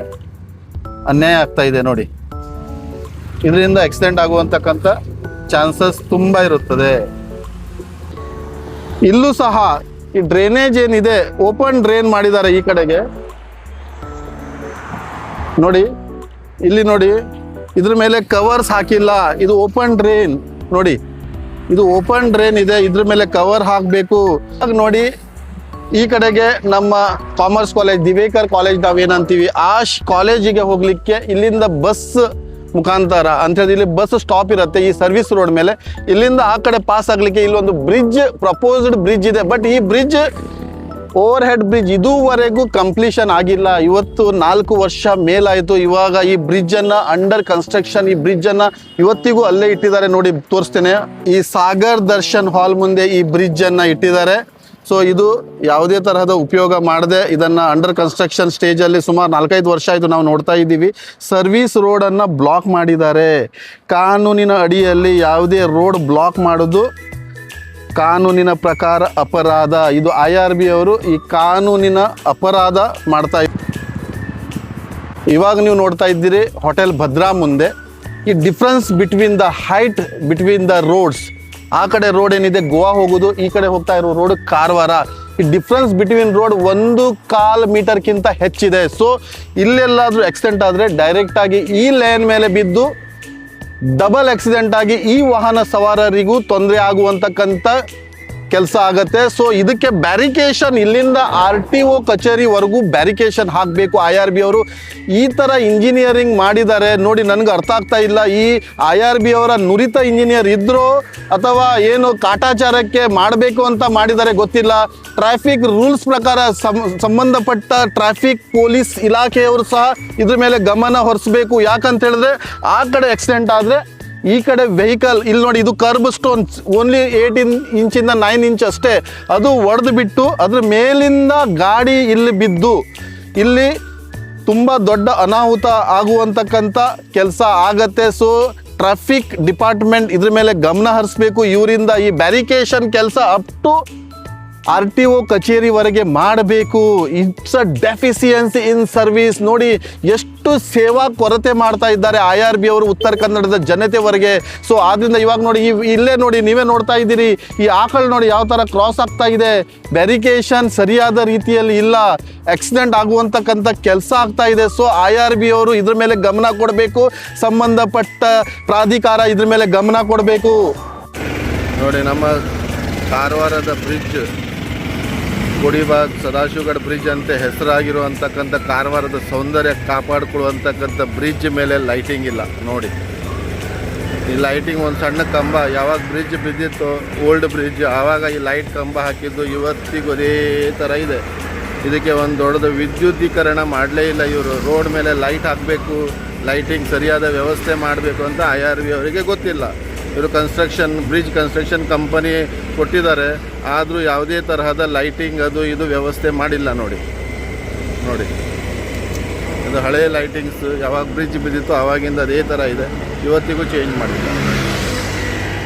ಅನ್ಯಾಯ ಆಗ್ತಾ ಇದೆ. ನೋಡಿ, ಇದರಿಂದ ಆಕ್ಸಿಡೆಂಟ್ ಆಗುವಂತಕ್ಕಂಥ ಚಾನ್ಸಸ್ ತುಂಬ ಇರುತ್ತದೆ. ಇಲ್ಲೂ ಸಹ ಈ ಡ್ರೈನೇಜ್ ಏನಿದೆ ಓಪನ್ ಡ್ರೈನ್ ಮಾಡಿದ್ದಾರೆ. ಈ ಕಡೆಗೆ ನೋಡಿ, ಇಲ್ಲಿ ನೋಡಿ, ಇದ್ರ ಮೇಲೆ ಕವರ್ಸ್ ಹಾಕಿಲ್ಲ. ಇದು ಓಪನ್ ಡ್ರೈನ್ ನೋಡಿ, ಇದು ಓಪನ್ ಡ್ರೈನ್ ಇದೆ, ಇದ್ರ ಮೇಲೆ ಕವರ್ ಹಾಕಬೇಕು. ನೋಡಿ, ಈ ಕಡೆಗೆ ನಮ್ಮ ಕಾಮರ್ಸ್ ಕಾಲೇಜ್, ದಿವೇಕರ್ ಕಾಲೇಜ್ ನಾವೇನಂತೀವಿ, ಆ ಕಾಲೇಜಿಗೆ ಹೋಗ್ಲಿಕ್ಕೆ ಇಲ್ಲಿಂದ ಬಸ್ ಮುಖಾಂತರ ಅಂತ ಇಲ್ಲಿ ಬಸ್ ಸ್ಟಾಪ್ ಇರುತ್ತೆ ಈ ಸರ್ವಿಸ್ ರೋಡ್ ಮೇಲೆ. ಇಲ್ಲಿಂದ ಆ ಕಡೆ ಪಾಸ್ ಆಗ್ಲಿಕ್ಕೆ ಇಲ್ಲೊಂದು ಬ್ರಿಡ್ಜ್, ಪ್ರಪೋಸ್ಡ್ ಬ್ರಿಡ್ಜ್ ಇದೆ. ಬಟ್ ಈ ಬ್ರಿಡ್ಜ್, ಓವರ್ ಹೆಡ್ ಬ್ರಿಡ್ಜ್, ಇದುವರೆಗೂ ಕಂಪ್ಲೀಷನ್ ಆಗಿಲ್ಲ. ಇವತ್ತು 4 ವರ್ಷ ಮೇಲಾಯಿತು. ಇವಾಗ ಈ ಬ್ರಿಡ್ಜ್ ಅನ್ನ ಅಂಡರ್ ಕನ್ಸ್ಟ್ರಕ್ಷನ್, ಈ ಬ್ರಿಡ್ಜ್ ಅನ್ನ ಇವತ್ತಿಗೂ ಅಲ್ಲೇ ಇಟ್ಟಿದ್ದಾರೆ. ನೋಡಿ, ತೋರಿಸ್ತೇನೆ. ಈ ಸಾಗರ್ ದರ್ಶನ್ ಹಾಲ್ ಮುಂದೆ ಈ ಬ್ರಿಡ್ಜ್ ಅನ್ನ ಇಟ್ಟಿದ್ದಾರೆ. ಸೊ ಇದು ಯಾವುದೇ ತರಹದ ಉಪಯೋಗ ಮಾಡದೆ ಇದನ್ನು ಅಂಡರ್ ಕನ್ಸ್ಟ್ರಕ್ಷನ್ ಸ್ಟೇಜಲ್ಲಿ ಸುಮಾರು 4-5 ವರ್ಷ ಆಯಿತು ನಾವು ನೋಡ್ತಾ ಇದ್ದೀವಿ. ಸರ್ವಿಸ್ ರೋಡನ್ನು ಬ್ಲಾಕ್ ಮಾಡಿದ್ದಾರೆ. ಕಾನೂನಿನ ಅಡಿಯಲ್ಲಿ ಯಾವುದೇ ರೋಡ್ ಬ್ಲಾಕ್ ಮಾಡೋದು ಕಾನೂನಿನ ಪ್ರಕಾರ ಅಪರಾಧ. ಇದು IRB ಅವರು ಈ ಕಾನೂನಿನ ಅಪರಾಧ ಮಾಡ್ತಾ ಇದ್ದಾರೆ. ಇವಾಗ ನೀವು ನೋಡ್ತಾ ಇದ್ದೀರಿ ಹೋಟೆಲ್ ಭದ್ರಾ ಮುಂದೆ ಈ difference between the height between the roads. ಆ ಕಡೆ ರೋಡ್ ಏನಿದೆ ಗೋವಾ ಹೋಗೋದು, ಈ ಕಡೆ ಹೋಗ್ತಾ ಇರೋ ರೋಡ್ ಕಾರವಾರ. ಈ ಡಿಫ್ರೆನ್ಸ್ ಬಿಟ್ವೀನ್ ರೋಡ್ 1.25 ಮೀಟರ್ಗಿಂತ ಹೆಚ್ಚಿದೆ. ಸೊ ಇಲ್ಲೆಲ್ಲಾದರೂ ಆಕ್ಸಿಡೆಂಟ್ ಆದರೆ ಡೈರೆಕ್ಟಾಗಿ ಈ ಲೈನ್ ಮೇಲೆ ಬಿದ್ದು ಡಬಲ್ ಆಕ್ಸಿಡೆಂಟ್ ಆಗಿ ಈ ವಾಹನ ಸವಾರರಿಗೂ ತೊಂದರೆ ಆಗುವಂತಕ್ಕಂಥ ಕೆಲಸ ಆಗತ್ತೆ. ಸೊ ಇದಕ್ಕೆ ಬ್ಯಾರಿಕೇಷನ್, ಇಲ್ಲಿಂದ RTO ಕಚೇರಿವರೆಗೂ ಬ್ಯಾರಿಕೇಷನ್ ಹಾಕಬೇಕು IRB ಅವರು. ಈ ಥರ ಇಂಜಿನಿಯರಿಂಗ್ ಮಾಡಿದ್ದಾರೆ ನೋಡಿ, ನನಗೆ ಅರ್ಥ ಆಗ್ತಾ ಇಲ್ಲ. ಈ IRB ಅವರ ನುರಿತ ಇಂಜಿನಿಯರ್ ಇದ್ರೋ ಅಥವಾ ಏನು ಕಾಟಾಚಾರಕ್ಕೆ ಮಾಡಬೇಕು ಅಂತ ಮಾಡಿದ್ದಾರೆ ಗೊತ್ತಿಲ್ಲ. ಟ್ರಾಫಿಕ್ ರೂಲ್ಸ್ ಪ್ರಕಾರ ಸಂಬಂಧಪಟ್ಟ ಟ್ರಾಫಿಕ್ ಪೊಲೀಸ್ ಇಲಾಖೆಯವರು ಸಹ ಇದ್ರ ಮೇಲೆ ಗಮನ ಹರಿಸಬೇಕು. ಯಾಕಂತ ಹೇಳಿದ್ರೆ ಆ ಕಡೆ ಆಕ್ಸಿಡೆಂಟ್ ಆದರೆ ಈ ಕಡೆ ವೆಹಿಕಲ್, ಇಲ್ಲಿ ನೋಡಿ, ಇದು ಕರ್ಬ್ ಸ್ಟೋನ್ಸ್ ಓನ್ಲಿ 8 ಇಂಚಿಂದ 9 ಇಂಚ್ ಅಷ್ಟೇ, ಅದು ಒಡೆದು ಬಿಟ್ಟು ಅದ್ರ ಮೇಲಿಂದ ಗಾಡಿ ಇಲ್ಲಿ ಬಿದ್ದು ಇಲ್ಲಿ ತುಂಬ ದೊಡ್ಡ ಅನಾಹುತ ಆಗುವಂತಕ್ಕಂಥ ಕೆಲಸ ಆಗತ್ತೆ. ಸೊ ಟ್ರಾಫಿಕ್ ಡಿಪಾರ್ಟ್ಮೆಂಟ್ ಇದ್ರ ಮೇಲೆ ಗಮನ ಹರಿಸ್ಬೇಕು. ಇವರಿಂದ ಈ ಬ್ಯಾರಿಕೇಷನ್ ಕೆಲಸ ಅಪ್ ಟು RTO ಕಚೇರಿವರೆಗೆ ಮಾಡಬೇಕು. It's a deficiency in service. ನೋಡಿ ಎಷ್ಟು ಸೇವಾ ಕೊರತೆ ಮಾಡ್ತಾ ಇದ್ದಾರೆ IRB ಅವರು ಉತ್ತರ ಕನ್ನಡದ ಜನತೆವರೆಗೆ. ಸೊ ಆದ್ರಿಂದ ಇವಾಗ ನೋಡಿ, ಇಲ್ಲೇ ನೋಡಿ, ನೀವೇ ನೋಡ್ತಾ ಇದ್ದೀರಿ, ಈ ಆಕಳು ನೋಡಿ ಯಾವ ಥರ ಕ್ರಾಸ್ ಆಗ್ತಾ ಇದೆ. ಬ್ಯಾರಿಕೇಷನ್ ಸರಿಯಾದ ರೀತಿಯಲ್ಲಿ ಇಲ್ಲ, ಆಕ್ಸಿಡೆಂಟ್ ಆಗುವಂತಕ್ಕಂಥ ಕೆಲಸ ಆಗ್ತಾ ಇದೆ. ಸೊ IRB ಅವರು ಇದ್ರ ಮೇಲೆ ಗಮನ ಕೊಡಬೇಕು, ಸಂಬಂಧಪಟ್ಟ ಪ್ರಾಧಿಕಾರ ಇದ್ರ ಮೇಲೆ ಗಮನ ಕೊಡಬೇಕು. ನೋಡಿ ನಮ್ಮ ಕಾರವಾರದ ಬ್ರಿಡ್ಜ್, ಗುಡಿಬಾಗ್ ಸದಾಶಿವಗಢ ಬ್ರಿಡ್ಜ್ ಅಂತ ಹೆಸರಾಗಿರುವಂತಕ್ಕಂಥ ಕಾರವಾರದ ಸೌಂದರ್ಯ ಕಾಪಾಡಿಕೊಳ್ಳುವಂತಕ್ಕಂಥ ಬ್ರಿಡ್ಜ್ ಮೇಲೆ ಲೈಟಿಂಗ್ ಇಲ್ಲ ನೋಡಿ. ಈ ಲೈಟಿಂಗ್ ಒಂದು ಸಣ್ಣ ಕಂಬ, ಯಾವಾಗ ಬ್ರಿಡ್ಜ್ ಬಿದ್ದಿತ್ತು ಓಲ್ಡ್ ಬ್ರಿಡ್ಜ್ ಆವಾಗ ಈ ಲೈಟ್ ಕಂಬ ಹಾಕಿದ್ದು ಇವತ್ತಿಗೂ ಅದೇ ಥರ ಇದೆ. ಇದಕ್ಕೆ ಒಂದು ದೊಡ್ಡದು ವಿದ್ಯುದೀಕರಣ ಮಾಡಲೇ ಇಲ್ಲ ಇವರು. ರೋಡ್ ಮೇಲೆ ಲೈಟ್ ಹಾಕಬೇಕು, ಲೈಟಿಂಗ್ ಸರಿಯಾದ ವ್ಯವಸ್ಥೆ ಮಾಡಬೇಕು ಅಂತ IRB ಅವರಿಗೆ ಗೊತ್ತಿಲ್ಲ. ಇವರು ಬ್ರಿಡ್ಜ್ ಕನ್ಸ್ಟ್ರಕ್ಷನ್ ಕಂಪನಿ ಕೊಟ್ಟಿದ್ದಾರೆ, ಆದರೂ ಯಾವುದೇ ತರಹದ ಲೈಟಿಂಗ್ ಅದು ಇದು ವ್ಯವಸ್ಥೆ ಮಾಡಿಲ್ಲ ನೋಡಿ. ಇದು ಹಳೆಯ ಲೈಟಿಂಗ್ಸ್, ಯಾವಾಗ ಬ್ರಿಡ್ಜ್ ಬಿದ್ದಿತ್ತು ಆವಾಗಿಂದ ಅದೇ ಥರ ಇದೆ, ಇವತ್ತಿಗೂ ಚೇಂಜ್ ಮಾಡಿಲ್ಲ.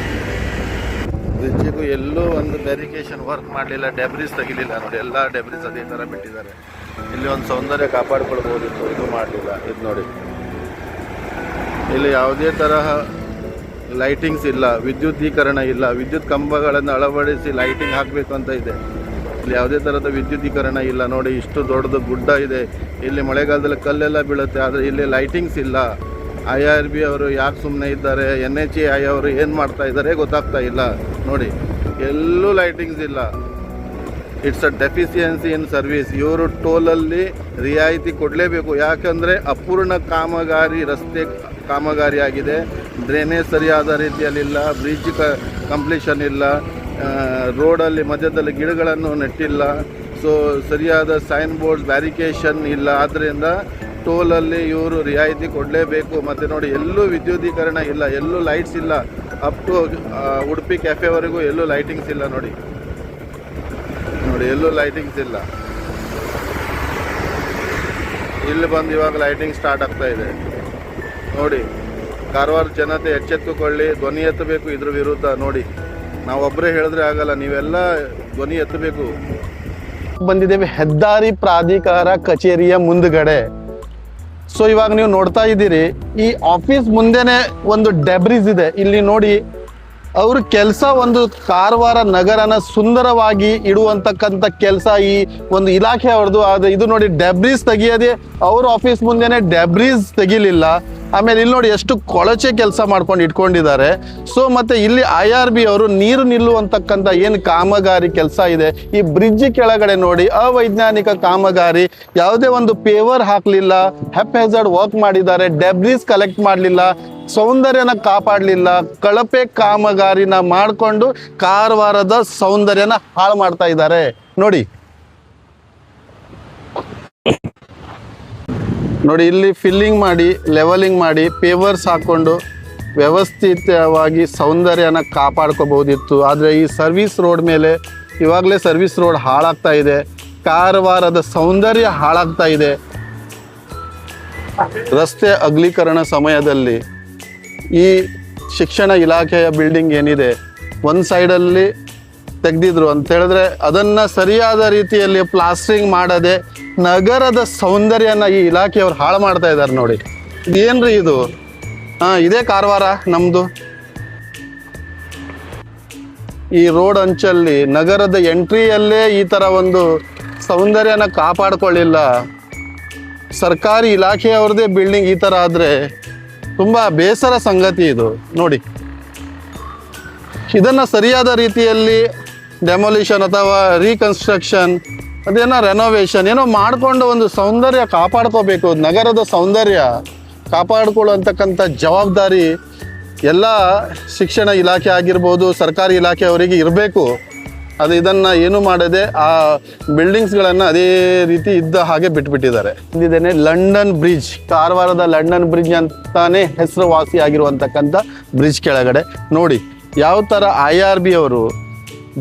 ಬ್ರಿಡ್ಜಿಗೂ ಎಲ್ಲೂ ಒಂದು ಬ್ಯಾರಿಕೇಷನ್ ವರ್ಕ್ ಮಾಡಲಿಲ್ಲ, ಡೆಬ್ರಿಸ್ ತೆಗಿಲಿಲ್ಲ ನೋಡಿ. ಎಲ್ಲ ಡೆಬ್ರಿಸ್ ಅದೇ ಥರ ಬಿಟ್ಟಿದ್ದಾರೆ. ಇಲ್ಲಿ ಒಂದು ಸೌಂದರ್ಯ ಕಾಪಾಡ್ಕೊಳ್ಬೋದಿತ್ತು, ಇದು ಮಾಡಲಿಲ್ಲ. ಇದು ನೋಡಿ, ಇಲ್ಲಿ ಯಾವುದೇ ತರಹ ಲೈಟಿಂಗ್ಸ್ ಇಲ್ಲ, ವಿದ್ಯುದೀಕರಣ ಇಲ್ಲ. ವಿದ್ಯುತ್ ಕಂಬಗಳನ್ನು ಅಳವಡಿಸಿ ಲೈಟಿಂಗ್ ಹಾಕಬೇಕು ಅಂತ ಇದೆ, ಇಲ್ಲಿ ಯಾವುದೇ ಥರದ ವಿದ್ಯುದೀಕರಣ ಇಲ್ಲ ನೋಡಿ. ಇಷ್ಟು ದೊಡ್ಡದು ಗುಡ್ಡ ಇದೆ, ಇಲ್ಲಿ ಮಳೆಗಾಲದಲ್ಲಿ ಕಲ್ಲೆಲ್ಲ ಬೀಳುತ್ತೆ, ಆದರೆ ಇಲ್ಲಿ ಲೈಟಿಂಗ್ಸ್ ಇಲ್ಲ. IRB ಅವರು ಯಾಕೆ ಸುಮ್ಮನೆ ಇದ್ದಾರೆ, NHAI ಅವರು ಏನು ಮಾಡ್ತಾ ಇದ್ದಾರೆ ಗೊತ್ತಾಗ್ತಾ ಇಲ್ಲ ನೋಡಿ. ಎಲ್ಲೂ ಲೈಟಿಂಗ್ಸ್ ಇಲ್ಲ. It's a deficiency in service. ಇವರು ಟೋಲಲ್ಲಿ ರಿಯಾಯಿತಿ ಕೊಡಲೇಬೇಕು, ಯಾಕಂದರೆ ಅಪೂರ್ಣ ಕಾಮಗಾರಿ, ರಸ್ತೆ ಕಾಮಗಾರಿ ಆಗಿದೆ. ಡ್ರೈನೇಜ್ ಸರಿಯಾದ ರೀತಿಯಲ್ಲಿಲ್ಲ, ಬ್ರಿಡ್ಜ್ ಕಂಪ್ಲೀಷನ್ ಇಲ್ಲ, ರೋಡಲ್ಲಿ ಮಧ್ಯದಲ್ಲಿ ಗಿಡಗಳನ್ನು ನೆಟ್ಟಿಲ್ಲ, ಸೊ ಸರಿಯಾದ ಸೈನ್ ಬೋರ್ಡ್ ಬ್ಯಾರಿಕೇಷನ್ ಇಲ್ಲ. ಆದ್ದರಿಂದ ಟೋಲಲ್ಲಿ ಇವರು ರಿಯಾಯಿತಿ ಕೊಡಲೇಬೇಕು. ಮತ್ತು ನೋಡಿ, ಎಲ್ಲೂ ವಿದ್ಯುದೀಕರಣ ಇಲ್ಲ, ಎಲ್ಲೂ ಲೈಟ್ಸ್ ಇಲ್ಲ. ಅಪ್ ಟು ಉಡುಪಿ ಕೆಫೆವರೆಗೂ ಎಲ್ಲೂ ಲೈಟಿಂಗ್ಸ್ ಇಲ್ಲ ನೋಡಿ. ಎಲ್ಲೂ ಲೈಟಿಂಗ್ಸ್ ಇಲ್ಲ. ಇಲ್ಲಿ ಬಂದು ಇವಾಗ ಲೈಟಿಂಗ್ ಸ್ಟಾರ್ಟ್ ಆಗ್ತಾ ಇದೆ ನೋಡಿ. ಕಾರವಾರ ಜನತೆ ಎಚ್ಚೆತ್ತುಕೊಳ್ಳಿ, ಧ್ವನಿ ಎತ್ತಬೇಕು ಇದ್ರ ವಿರುದ್ಧ ನೋಡಿ. ನಾವೊಬ್ಬರೇ ಹೇಳಿದ್ರೆ ಆಗಲ್ಲ, ನೀವೆಲ್ಲ ಧ್ವನಿ ಎತ್ತಬೇಕು. ಬಂದಿದ್ದೇವೆ ಹೆದ್ದಾರಿ ಪ್ರಾಧಿಕಾರ ಕಚೇರಿಯ ಮುಂದುಗಡೆ. ಸೊ ಇವಾಗ ನೀವು ನೋಡ್ತಾ ಇದ್ದೀರಿ, ಈ ಆಫೀಸ್ ಮುಂದೆನೆ ಒಂದು ಡೆಬ್ರಿಸ್ ಇದೆ. ಇಲ್ಲಿ ನೋಡಿ, ಅವ್ರ ಕೆಲಸ ಒಂದು ಕಾರವಾರ ನಗರನ ಸುಂದರವಾಗಿ ಇಡುವಂತಕ್ಕಂಥ ಕೆಲಸ ಈ ಒಂದು ಇಲಾಖೆ ಅವ್ರದ್ದು. ಆದರೆ ಇದು ನೋಡಿ, ಡೆಬ್ರಿಸ್ ತೆಗಿಯೋದೇ ಅವ್ರ ಆಫೀಸ್ ಮುಂದೆನೆ ಡೆಬ್ರಿಸ್ ತೆಗಿಲಿಲ್ಲ. ಆಮೇಲೆ ಇಲ್ಲಿ ನೋಡಿ ಎಷ್ಟು ಕೊಳಚೆ ಕೆಲಸ ಮಾಡ್ಕೊಂಡು ಇಟ್ಕೊಂಡಿದ್ದಾರೆ. ಸೊ ಮತ್ತೆ ಇಲ್ಲಿ IRB ಅವರು ನೀರು ನಿಲ್ಲುವಂತಕ್ಕಂಥ ಏನು ಕಾಮಗಾರಿ ಕೆಲಸ ಇದೆ, ಈ ಬ್ರಿಡ್ಜ್ ಕೆಳಗಡೆ ನೋಡಿ ಅವೈಜ್ಞಾನಿಕ ಕಾಮಗಾರಿ, ಯಾವುದೇ ಒಂದು ಪೇವರ್ ಹಾಕಲಿಲ್ಲ, ಹೆಪ್ಹೆಜರ್ಡ್ ವರ್ಕ್ ಮಾಡಿದ್ದಾರೆ, ಡೆಬ್ರಿಸ್ ಕಲೆಕ್ಟ್ ಮಾಡಲಿಲ್ಲ, ಸೌಂದರ್ಯನ ಕಾಪಾಡಲಿಲ್ಲ, ಕಳಪೆ ಕಾಮಗಾರಿನ ಮಾಡಿಕೊಂಡು ಕಾರವಾರದ ಸೌಂದರ್ಯನ ಹಾಳು ಮಾಡ್ತಾ ಇದ್ದಾರೆ ನೋಡಿ. ಇಲ್ಲಿ ಫಿಲ್ಲಿಂಗ್ ಮಾಡಿ, ಲೆವೆಲಿಂಗ್ ಮಾಡಿ, ಪೇವರ್ಸ್ ಹಾಕ್ಕೊಂಡು ವ್ಯವಸ್ಥಿತವಾಗಿ ಸೌಂದರ್ಯನ ಕಾಪಾಡ್ಕೋಬಹುದಿತ್ತು. ಆದರೆ ಈ ಸರ್ವಿಸ್ ರೋಡ್ ಮೇಲೆ ಇವಾಗಲೇ ಸರ್ವಿಸ್ ರೋಡ್ ಹಾಳಾಗ್ತಾ ಇದೆ, ಕಾರವಾರದ ಸೌಂದರ್ಯ ಹಾಳಾಗ್ತಾ ಇದೆ. ರಸ್ತೆ ಅಗಲೀಕರಣ ಸಮಯದಲ್ಲಿ ಈ ಶಿಕ್ಷಣ ಇಲಾಖೆಯ ಬಿಲ್ಡಿಂಗ್ ಏನಿದೆ ಒಂದು ಸೈಡಲ್ಲಿ ತೆಗೆದಿದ್ರು ಅಂತ ಹೇಳಿದ್ರೆ, ಅದನ್ನು ಸರಿಯಾದ ರೀತಿಯಲ್ಲಿ ಪ್ಲಾಸ್ಟ್ರಿಂಗ್ ಮಾಡದೆ ನಗರದ ಸೌಂದರ್ಯನ ಈ ಇಲಾಖೆಯವ್ರು ಹಾಳು ಮಾಡ್ತಾ ಇದ್ದಾರೆ ನೋಡಿ. ಇದೇನ್ರಿ ಇದು? ಇದೇ ಕಾರವಾರ ನಮ್ಮದು. ಈ ರೋಡ್ ಅಂಚಲ್ಲಿ ನಗರದ ಎಂಟ್ರಿಯಲ್ಲೇ ಈ ಥರ ಒಂದು ಸೌಂದರ್ಯನ ಕಾಪಾಡ್ಕೊಳ್ಳಿಲ್ಲ. ಸರ್ಕಾರಿ ಇಲಾಖೆಯವ್ರದ್ದೇ ಬಿಲ್ಡಿಂಗ್ ಈ ಥರ ಆದರೆ ತುಂಬ ಬೇಸರ ಸಂಗತಿ ಇದು ನೋಡಿ. ಇದನ್ನು ಸರಿಯಾದ ರೀತಿಯಲ್ಲಿ ಡೆಮೊಲಿಷನ್ ಅಥವಾ ರೀಕನ್ಸ್ಟ್ರಕ್ಷನ್, ಅದೇನೋ ರೆನೋವೇಷನ್ ಏನೋ ಮಾಡಿಕೊಂಡು ಒಂದು ಸೌಂದರ್ಯ ಕಾಪಾಡ್ಕೋಬೇಕು. ನಗರದ ಸೌಂದರ್ಯ ಕಾಪಾಡಿಕೊಳ್ಳುವಂತಕ್ಕಂಥ ಜವಾಬ್ದಾರಿ ಎಲ್ಲ ಶಿಕ್ಷಣ ಇಲಾಖೆ ಆಗಿರ್ಬೋದು, ಸರ್ಕಾರಿ ಇಲಾಖೆಯವರಿಗೆ ಇರಬೇಕು. ಅದು ಇದನ್ನು ಏನು ಮಾಡದೆ ಆ ಬಿಲ್ಡಿಂಗ್ಸ್ಗಳನ್ನು ಅದೇ ರೀತಿ ಇದ್ದ ಹಾಗೆ ಬಿಟ್ಬಿಟ್ಟಿದ್ದಾರೆ. ಇದೇನೆ ಲಂಡನ್ ಬ್ರಿಡ್ಜ್, ಕಾರವಾರದ ಲಂಡನ್ ಬ್ರಿಡ್ಜ್ ಅಂತಾನೆ ಹೆಸರುವಾಸಿಯಾಗಿರುವಂತಕ್ಕಂಥ ಬ್ರಿಡ್ಜ್ ಕೆಳಗಡೆ ನೋಡಿ ಯಾವ ಥರ IRB ಅವರು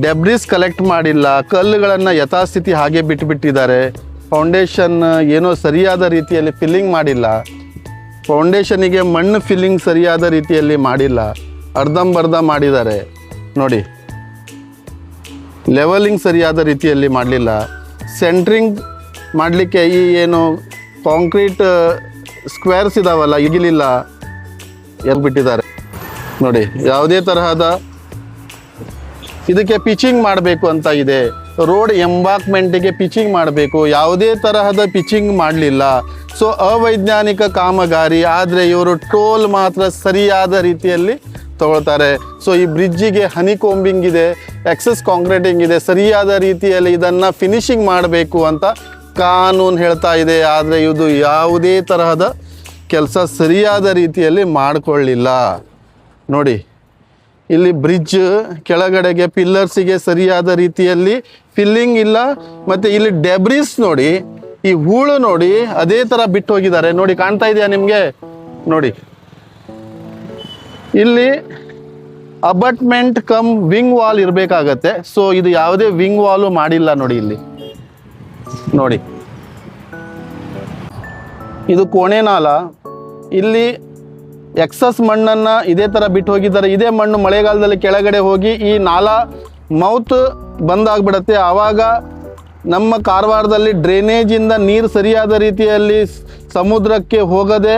ಡೆಬ್ರಿಸ್ ಕಲೆಕ್ಟ್ ಮಾಡಿಲ್ಲ, ಕಲ್ಲುಗಳನ್ನು ಯಥಾಸ್ಥಿತಿ ಹಾಗೆ ಬಿಟ್ಟುಬಿಟ್ಟಿದ್ದಾರೆ. ಫೌಂಡೇಶನ್ ಏನೋ ಸರಿಯಾದ ರೀತಿಯಲ್ಲಿ ಫಿಲ್ಲಿಂಗ್ ಮಾಡಿಲ್ಲ, ಫೌಂಡೇಶನಿಗೆ ಮಣ್ಣು ಫಿಲ್ಲಿಂಗ್ ಸರಿಯಾದ ರೀತಿಯಲ್ಲಿ ಮಾಡಿಲ್ಲ, ಅರ್ಧಂಬರ್ಧ ಮಾಡಿದ್ದಾರೆ ನೋಡಿ. ಲೆವೆಲಿಂಗ್ ಸರಿಯಾದ ರೀತಿಯಲ್ಲಿ ಮಾಡಲಿಲ್ಲ, ಸೆಂಟ್ರಿಂಗ್ ಮಾಡಲಿಕ್ಕೆ ಈ ಏನು ಕಾಂಕ್ರೀಟ್ ಸ್ಕ್ವೇರ್ಸ್ ಇದಾವಲ್ಲ ಇಗಿಲಿಲ್ಲ, ಎದ್ಬಿಟ್ಟಿದ್ದಾರೆ ನೋಡಿ. ಯಾವುದೇ ತರಹದ ಇದಕ್ಕೆ ಪಿಚಿಂಗ್ ಮಾಡಬೇಕು ಅಂತ ಇದೆ, ರೋಡ್ ಎಂಬಾಕ್ಮೆಂಟಿಗೆ ಪಿಚಿಂಗ್ ಮಾಡಬೇಕು, ಯಾವುದೇ ತರಹದ ಪಿಚಿಂಗ್ ಮಾಡಲಿಲ್ಲ. ಸೊ ಅವೈಜ್ಞಾನಿಕ ಕಾಮಗಾರಿ. ಆದರೆ ಇವರು ಟೋಲ್ ಮಾತ್ರ ಸರಿಯಾದ ರೀತಿಯಲ್ಲಿ ತಗೊಳ್ತಾರೆ. ಸೊ ಈ ಬ್ರಿಡ್ಜಿಗೆ ಹನಿ ಕೋಂಬಿಂಗ್ ಇದೆ, ಎಕ್ಸಸ್ ಕಾಂಕ್ರೀಟಿಂಗ್ ಇದೆ, ಸರಿಯಾದ ರೀತಿಯಲ್ಲಿ ಇದನ್ನು ಫಿನಿಶಿಂಗ್ ಮಾಡಬೇಕು ಅಂತ ಕಾನೂನು ಹೇಳ್ತಾ ಇದೆ. ಆದರೆ ಇದು ಯಾವುದೇ ತರಹದ ಕೆಲಸ ಸರಿಯಾದ ರೀತಿಯಲ್ಲಿ ಮಾಡಿಕೊಳ್ಳಿಲ್ಲ. ನೋಡಿ ಇಲ್ಲಿ ಬ್ರಿಡ್ಜ್ ಕೆಳಗಡೆಗೆ ಪಿಲ್ಲರ್ಸಿಗೆ ಸರಿಯಾದ ರೀತಿಯಲ್ಲಿ ಫಿಲ್ಲಿಂಗ್ ಇಲ್ಲ. ಮತ್ತು ಇಲ್ಲಿ ಡೆಬ್ರಿಸ್ ನೋಡಿ, ಈ ಹೂಳು ನೋಡಿ ಅದೇ ಥರ ಬಿಟ್ಟು ಹೋಗಿದ್ದಾರೆ. ನೋಡಿ ಕಾಣ್ತಾ ಇದೆಯಾ ನಿಮಗೆ? ನೋಡಿ ಇಲ್ಲಿ ಅಬಟ್ಮೆಂಟ್ ಕಮ್ ವಿಂಗ್ ವಾಲ್ ಇರಬೇಕಾಗತ್ತೆ. ಸೊ ಇದು ಯಾವುದೇ ವಿಂಗ್ ವಾಲು ಮಾಡಿಲ್ಲ. ನೋಡಿ ಇಲ್ಲಿ ನೋಡಿ, ಇದು ಕೋಣೆನಾಲ. ಇಲ್ಲಿ ಎಕ್ಸಸ್ ಮಣ್ಣನ್ನು ಇದೇ ಥರ ಬಿಟ್ಟು ಹೋಗಿದ್ದಾರೆ. ಇದೇ ಮಣ್ಣು ಮಳೆಗಾಲದಲ್ಲಿ ಕೆಳಗಡೆ ಹೋಗಿ ಈ ನಾಲಾ ಮೌತ್ ಬಂದಾಗ್ಬಿಡತ್ತೆ. ಆವಾಗ ನಮ್ಮ ಕಾರವಾರದಲ್ಲಿ ಡ್ರೈನೇಜಿಂದ ನೀರು ಸರಿಯಾದ ರೀತಿಯಲ್ಲಿ ಸಮುದ್ರಕ್ಕೆ ಹೋಗದೆ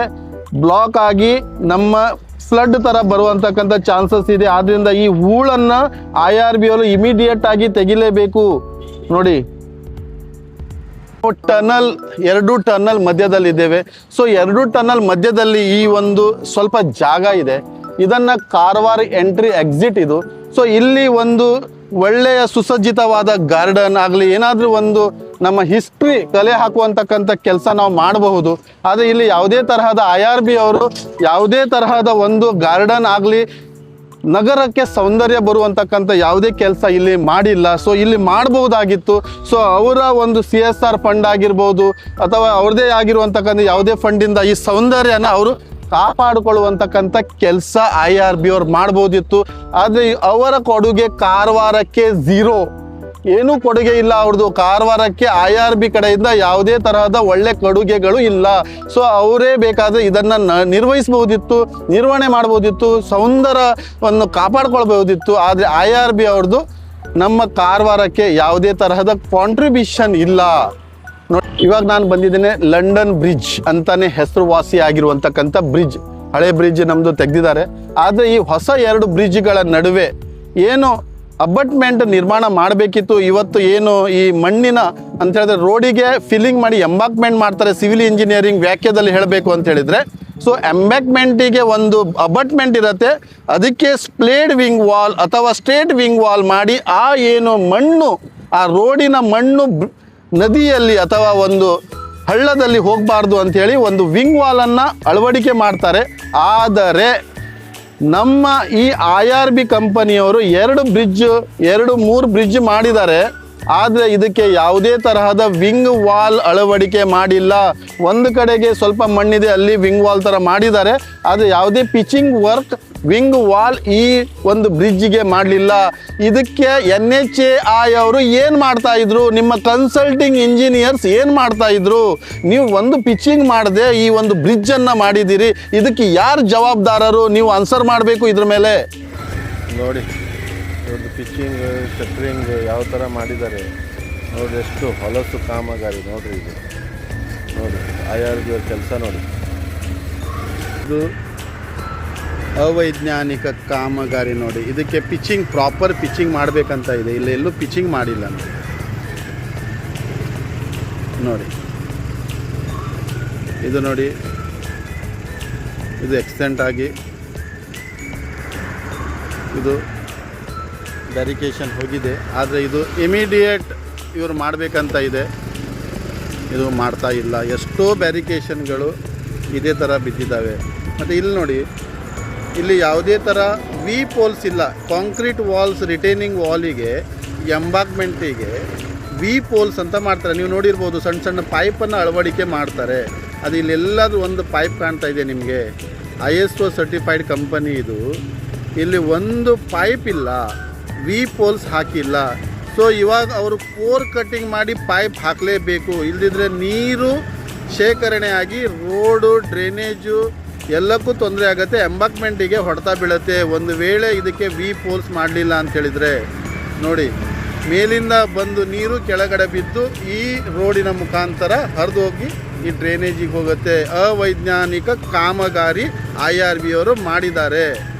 ಬ್ಲಾಕ್ ಆಗಿ ನಮ್ಮ ಫ್ಲಡ್ ಥರ ಬರುವಂತಕ್ಕಂಥ ಚಾನ್ಸಸ್ ಇದೆ. ಆದ್ದರಿಂದ ಈ ಹೂಳನ್ನು IRB ಅವರು ಇಮಿಡಿಯೇಟ್ ಆಗಿ ತೆಗಿಲೇಬೇಕು. ನೋಡಿ ಟನಲ್, 2 ಟನಲ್ ಮಧ್ಯದಲ್ಲಿದ್ದೇವೆ. ಸೊ 2 ಟನಲ್ ಮಧ್ಯದಲ್ಲಿ ಈ ಒಂದು ಸ್ವಲ್ಪ ಜಾಗ ಇದೆ. ಇದನ್ನು ಕಾರವಾರ ಎಂಟ್ರಿ ಎಕ್ಸಿಟ್ ಇದು. ಸೊ ಇಲ್ಲಿ ಒಂದು ಒಳ್ಳೆಯ ಸುಸಜ್ಜಿತವಾದ ಗಾರ್ಡನ್ ಆಗಲಿ, ಏನಾದರೂ ಒಂದು ನಮ್ಮ ಹಿಸ್ಟ್ರಿ ಕಲೆ ಹಾಕುವಂತಕ್ಕಂಥ ಕೆಲಸ ನಾವು ಮಾಡಬಹುದು. ಆದರೆ ಇಲ್ಲಿ ಯಾವುದೇ ತರಹದ IRB ಅವರು ಯಾವುದೇ ತರಹದ ಒಂದು ಗಾರ್ಡನ್ ಆಗಲಿ, ನಗರಕ್ಕೆ ಸೌಂದರ್ಯ ಬರುವಂತಕ್ಕಂಥ ಯಾವುದೇ ಕೆಲಸ ಇಲ್ಲಿ ಮಾಡಿಲ್ಲ. ಸೊ ಇಲ್ಲಿ ಮಾಡಬಹುದಾಗಿತ್ತು. ಸೊ ಅವರ ಒಂದು CSR ಫಂಡ್ ಆಗಿರ್ಬೋದು ಅಥವಾ ಅವ್ರದ್ದೇ ಆಗಿರುವಂತಕ್ಕಂಥ ಯಾವುದೇ ಫಂಡಿಂದ ಈ ಸೌಂದರ್ಯನ ಅವರು ಕಾಪಾಡಿಕೊಳ್ಳುವಂತಕ್ಕಂಥ ಕೆಲಸ IRB ಅವ್ರು ಮಾಡ್ಬೋದಿತ್ತು. ಆದರೆ ಅವರ ಕೊಡುಗೆ ಕಾರವಾರಕ್ಕೆ ಝೀರೋ, ಏನೂ ಕೊಡುಗೆ ಇಲ್ಲ ಅವ್ರದ್ದು. ಕಾರವಾರಕ್ಕೆ IRB ಕಡೆಯಿಂದ ಯಾವುದೇ ತರಹದ ಒಳ್ಳೆ ಕೊಡುಗೆಗಳು ಇಲ್ಲ. ಸೊ ಅವರೇ ಬೇಕಾದರೆ ಇದನ್ನು ನಿರ್ವಹಿಸಬಹುದಿತ್ತು, ನಿರ್ವಹಣೆ ಮಾಡ್ಬೋದಿತ್ತು, ಸೌಂದರ್ಯವನ್ನು ಕಾಪಾಡ್ಕೊಳ್ಬಹುದಿತ್ತು. ಆದರೆ IRB ಅವ್ರದ್ದು ನಮ್ಮ ಕಾರವಾರಕ್ಕೆ ಯಾವುದೇ ತರಹದ ಕಾಂಟ್ರಿಬ್ಯೂಷನ್ ಇಲ್ಲ. ನೋಡಿ, ಇವಾಗ ನಾನು ಬಂದಿದ್ದೇನೆ ಲಂಡನ್ ಬ್ರಿಡ್ಜ್ ಅಂತಾನೆ ಹೆಸರುವಾಸಿ ಆಗಿರುವಂತಕ್ಕಂಥ ಬ್ರಿಡ್ಜ್. ಹಳೆ ಬ್ರಿಡ್ಜ್ ನಮ್ಮದು ತೆಗೆದಿದ್ದಾರೆ. ಆದರೆ ಈ ಹೊಸ 2 ಬ್ರಿಡ್ಜ್ಗಳ ನಡುವೆ ಏನು ಅಬಟ್ಮೆಂಟ್ ನಿರ್ಮಾಣ ಮಾಡಬೇಕಿತ್ತು. ಇವತ್ತು ಏನು ಈ ಮಣ್ಣಿನ ಅಂತ ಹೇಳಿದ್ರೆ ರೋಡಿಗೆ ಫಿಲ್ಲಿಂಗ್ ಮಾಡಿ ಎಂಬಾಕ್ಮೆಂಟ್ ಮಾಡ್ತಾರೆ, ಸಿವಿಲ್ ಇಂಜಿನಿಯರಿಂಗ್ ವ್ಯಾಖ್ಯದಲ್ಲಿ ಹೇಳಬೇಕು ಅಂತ ಹೇಳಿದರೆ. ಸೊ ಎಂಬಾಕ್ಮೆಂಟಿಗೆ ಒಂದು ಅಬಟ್ಮೆಂಟ್ ಇರುತ್ತೆ, ಅದಕ್ಕೆ ಸ್ಪ್ಲೇಡ್ ವಿಂಗ್ ವಾಲ್ ಅಥವಾ ಸ್ಟ್ರೇಟ್ ವಿಂಗ್ ವಾಲ್ ಮಾಡಿ ಆ ಏನು ಮಣ್ಣು, ಆ ರೋಡಿನ ಮಣ್ಣು ನದಿಯಲ್ಲಿ ಅಥವಾ ಒಂದು ಹಳ್ಳದಲ್ಲಿ ಹೋಗಬಾರ್ದು ಅಂಥೇಳಿ ಒಂದು ವಿಂಗ್ ವಾಲನ್ನು ಅಳವಡಿಕೆ ಮಾಡ್ತಾರೆ. ಆದರೆ ನಮ್ಮ ಈ IRB ಕಂಪನಿಯವರು 2-3 ಬ್ರಿಡ್ಜ್ ಮಾಡಿದ್ದಾರೆ. ಆದರೆ ಇದಕ್ಕೆ ಯಾವುದೇ ತರಹದ ವಿಂಗ್ ವಾಲ್ ಅಳವಡಿಕೆ ಮಾಡಿಲ್ಲ. ಒಂದು ಕಡೆಗೆ ಸ್ವಲ್ಪ ಮಣ್ಣಿದೆ, ಅಲ್ಲಿ ವಿಂಗ್ ವಾಲ್ ಥರ ಮಾಡಿದ್ದಾರೆ. ಆದರೆ ಯಾವುದೇ ಪಿಚಿಂಗ್ ವರ್ಕ್ ವಿಂಗ್ ವಾಲ್ ಈ ಒಂದು ಬ್ರಿಡ್ಜಿಗೆ ಮಾಡಲಿಲ್ಲ. ಇದಕ್ಕೆ NHAI ಅವರು ಏನು ಮಾಡ್ತಾ ಇದ್ರು, ನಿಮ್ಮ ಕನ್ಸಲ್ಟಿಂಗ್ ಇಂಜಿನಿಯರ್ಸ್ ಏನು ಮಾಡ್ತಾ ಇದ್ರು? ನೀವು ಒಂದು ಪಿಚಿಂಗ್ ಮಾಡದೆ ಈ ಒಂದು ಬ್ರಿಡ್ಜನ್ನು ಮಾಡಿದ್ದೀರಿ. ಇದಕ್ಕೆ ಯಾರು ಜವಾಬ್ದಾರರು? ನೀವು ಆನ್ಸರ್ ಮಾಡಬೇಕು ಇದ್ರ ಮೇಲೆ. ನೋಡಿ ಇವ್ರದ್ದು ಪಿಚ್ಚಿಂಗ್, ಶಟ್ರಿಂಗ್ ಯಾವ ಥರ ಮಾಡಿದ್ದಾರೆ ನೋಡಿ. ಎಷ್ಟು ಹೊಲಸು ಕಾಮಗಾರಿ ನೋಡಿರಿ ಇದು. ನೋಡಿ IRB ಅವ್ರ ಕೆಲಸ ನೋಡಿ. ಇದು ಅವೈಜ್ಞಾನಿಕ ಕಾಮಗಾರಿ ನೋಡಿ. ಇದಕ್ಕೆ ಪಿಚ್ಚಿಂಗ್, ಪ್ರಾಪರ್ ಪಿಚ್ಚಿಂಗ್ ಮಾಡಬೇಕಂತ ಇದೆ. ಇಲ್ಲಿ ಎಲ್ಲೂ ಪಿಚ್ಚಿಂಗ್ ಮಾಡಿಲ್ಲ ನೋಡಿ. ನೋಡಿ ಇದು ನೋಡಿ, ಇದು ಎಕ್ಸ್ಟೆಂಟ್ ಆಗಿ ಇದು ಬ್ಯಾರಿಕೇಷನ್ ಹೋಗಿದೆ. ಆದರೆ ಇದು ಇಮಿಡಿಯೇಟ್ ಇವರು ಮಾಡಬೇಕಂತ ಇದೆ, ಇದು ಮಾಡ್ತಾ ಇಲ್ಲ. ಎಷ್ಟೋ ಬ್ಯಾರಿಕೇಷನ್ಗಳು ಇದೇ ಥರ ಬಿದ್ದಿದ್ದಾವೆ. ಮತ್ತು ಇಲ್ಲಿ ನೋಡಿ, ಇಲ್ಲಿ ಯಾವುದೇ ಥರ ವಿ ಪೋಲ್ಸ್ ಇಲ್ಲ. ಕಾಂಕ್ರೀಟ್ ವಾಲ್ಸ್, ರಿಟೈನಿಂಗ್ ವಾಲಿಗೆ, ಎಂಬಾಕ್ಮೆಂಟಿಗೆ ವಿ ಪೋಲ್ಸ್ ಅಂತ ಮಾಡ್ತಾರೆ. ನೀವು ನೋಡಿರ್ಬೋದು, ಸಣ್ಣ ಸಣ್ಣ ಪೈಪನ್ನು ಅಳವಡಿಕೆ ಮಾಡ್ತಾರೆ. ಅದು ಇಲ್ಲೆಲ್ಲದೂ ಒಂದು ಪೈಪ್ ಕಾಣ್ತಾ ಇದೆ ನಿಮಗೆ. ISO ಸರ್ಟಿಫೈಡ್ ಕಂಪನಿ ಇದು. ಇಲ್ಲಿ ಒಂದು ಪೈಪ್ ಇಲ್ಲ, ವಿ ಪೋಲ್ಸ್ ಹಾಕಿಲ್ಲ. ಸೊ ಇವಾಗ ಅವರು ಕೋರ್ ಕಟ್ಟಿಂಗ್ ಮಾಡಿ ಪೈಪ್ ಹಾಕಲೇಬೇಕು. ಇಲ್ಲದಿದ್ದರೆ ನೀರು ಶೇಖರಣೆ ಆಗಿ ರೋಡು, ಡ್ರೈನೇಜು ಎಲ್ಲಕ್ಕೂ ತೊಂದರೆ ಆಗುತ್ತೆ. ಎಂಬಾಕ್ಮೆಂಟಿಗೆ ಹೊಡೆತ ಬೀಳುತ್ತೆ ಒಂದು ವೇಳೆ ಇದಕ್ಕೆ ವಿ ಪೋಲ್ಸ್ ಮಾಡಲಿಲ್ಲ ಅಂತ ಹೇಳಿದರೆ. ನೋಡಿ, ಮೇಲಿಂದ ಬಂದು ನೀರು ಕೆಳಗಡೆ ಬಿದ್ದು ಈ ರೋಡಿನ ಮುಖಾಂತರ ಹರಿದು ಹೋಗಿ ಈ ಡ್ರೈನೇಜಿಗೆ ಹೋಗುತ್ತೆ. ಅವೈಜ್ಞಾನಿಕ ಕಾಮಗಾರಿ IRB ಅವರು ಮಾಡಿದ್ದಾರೆ.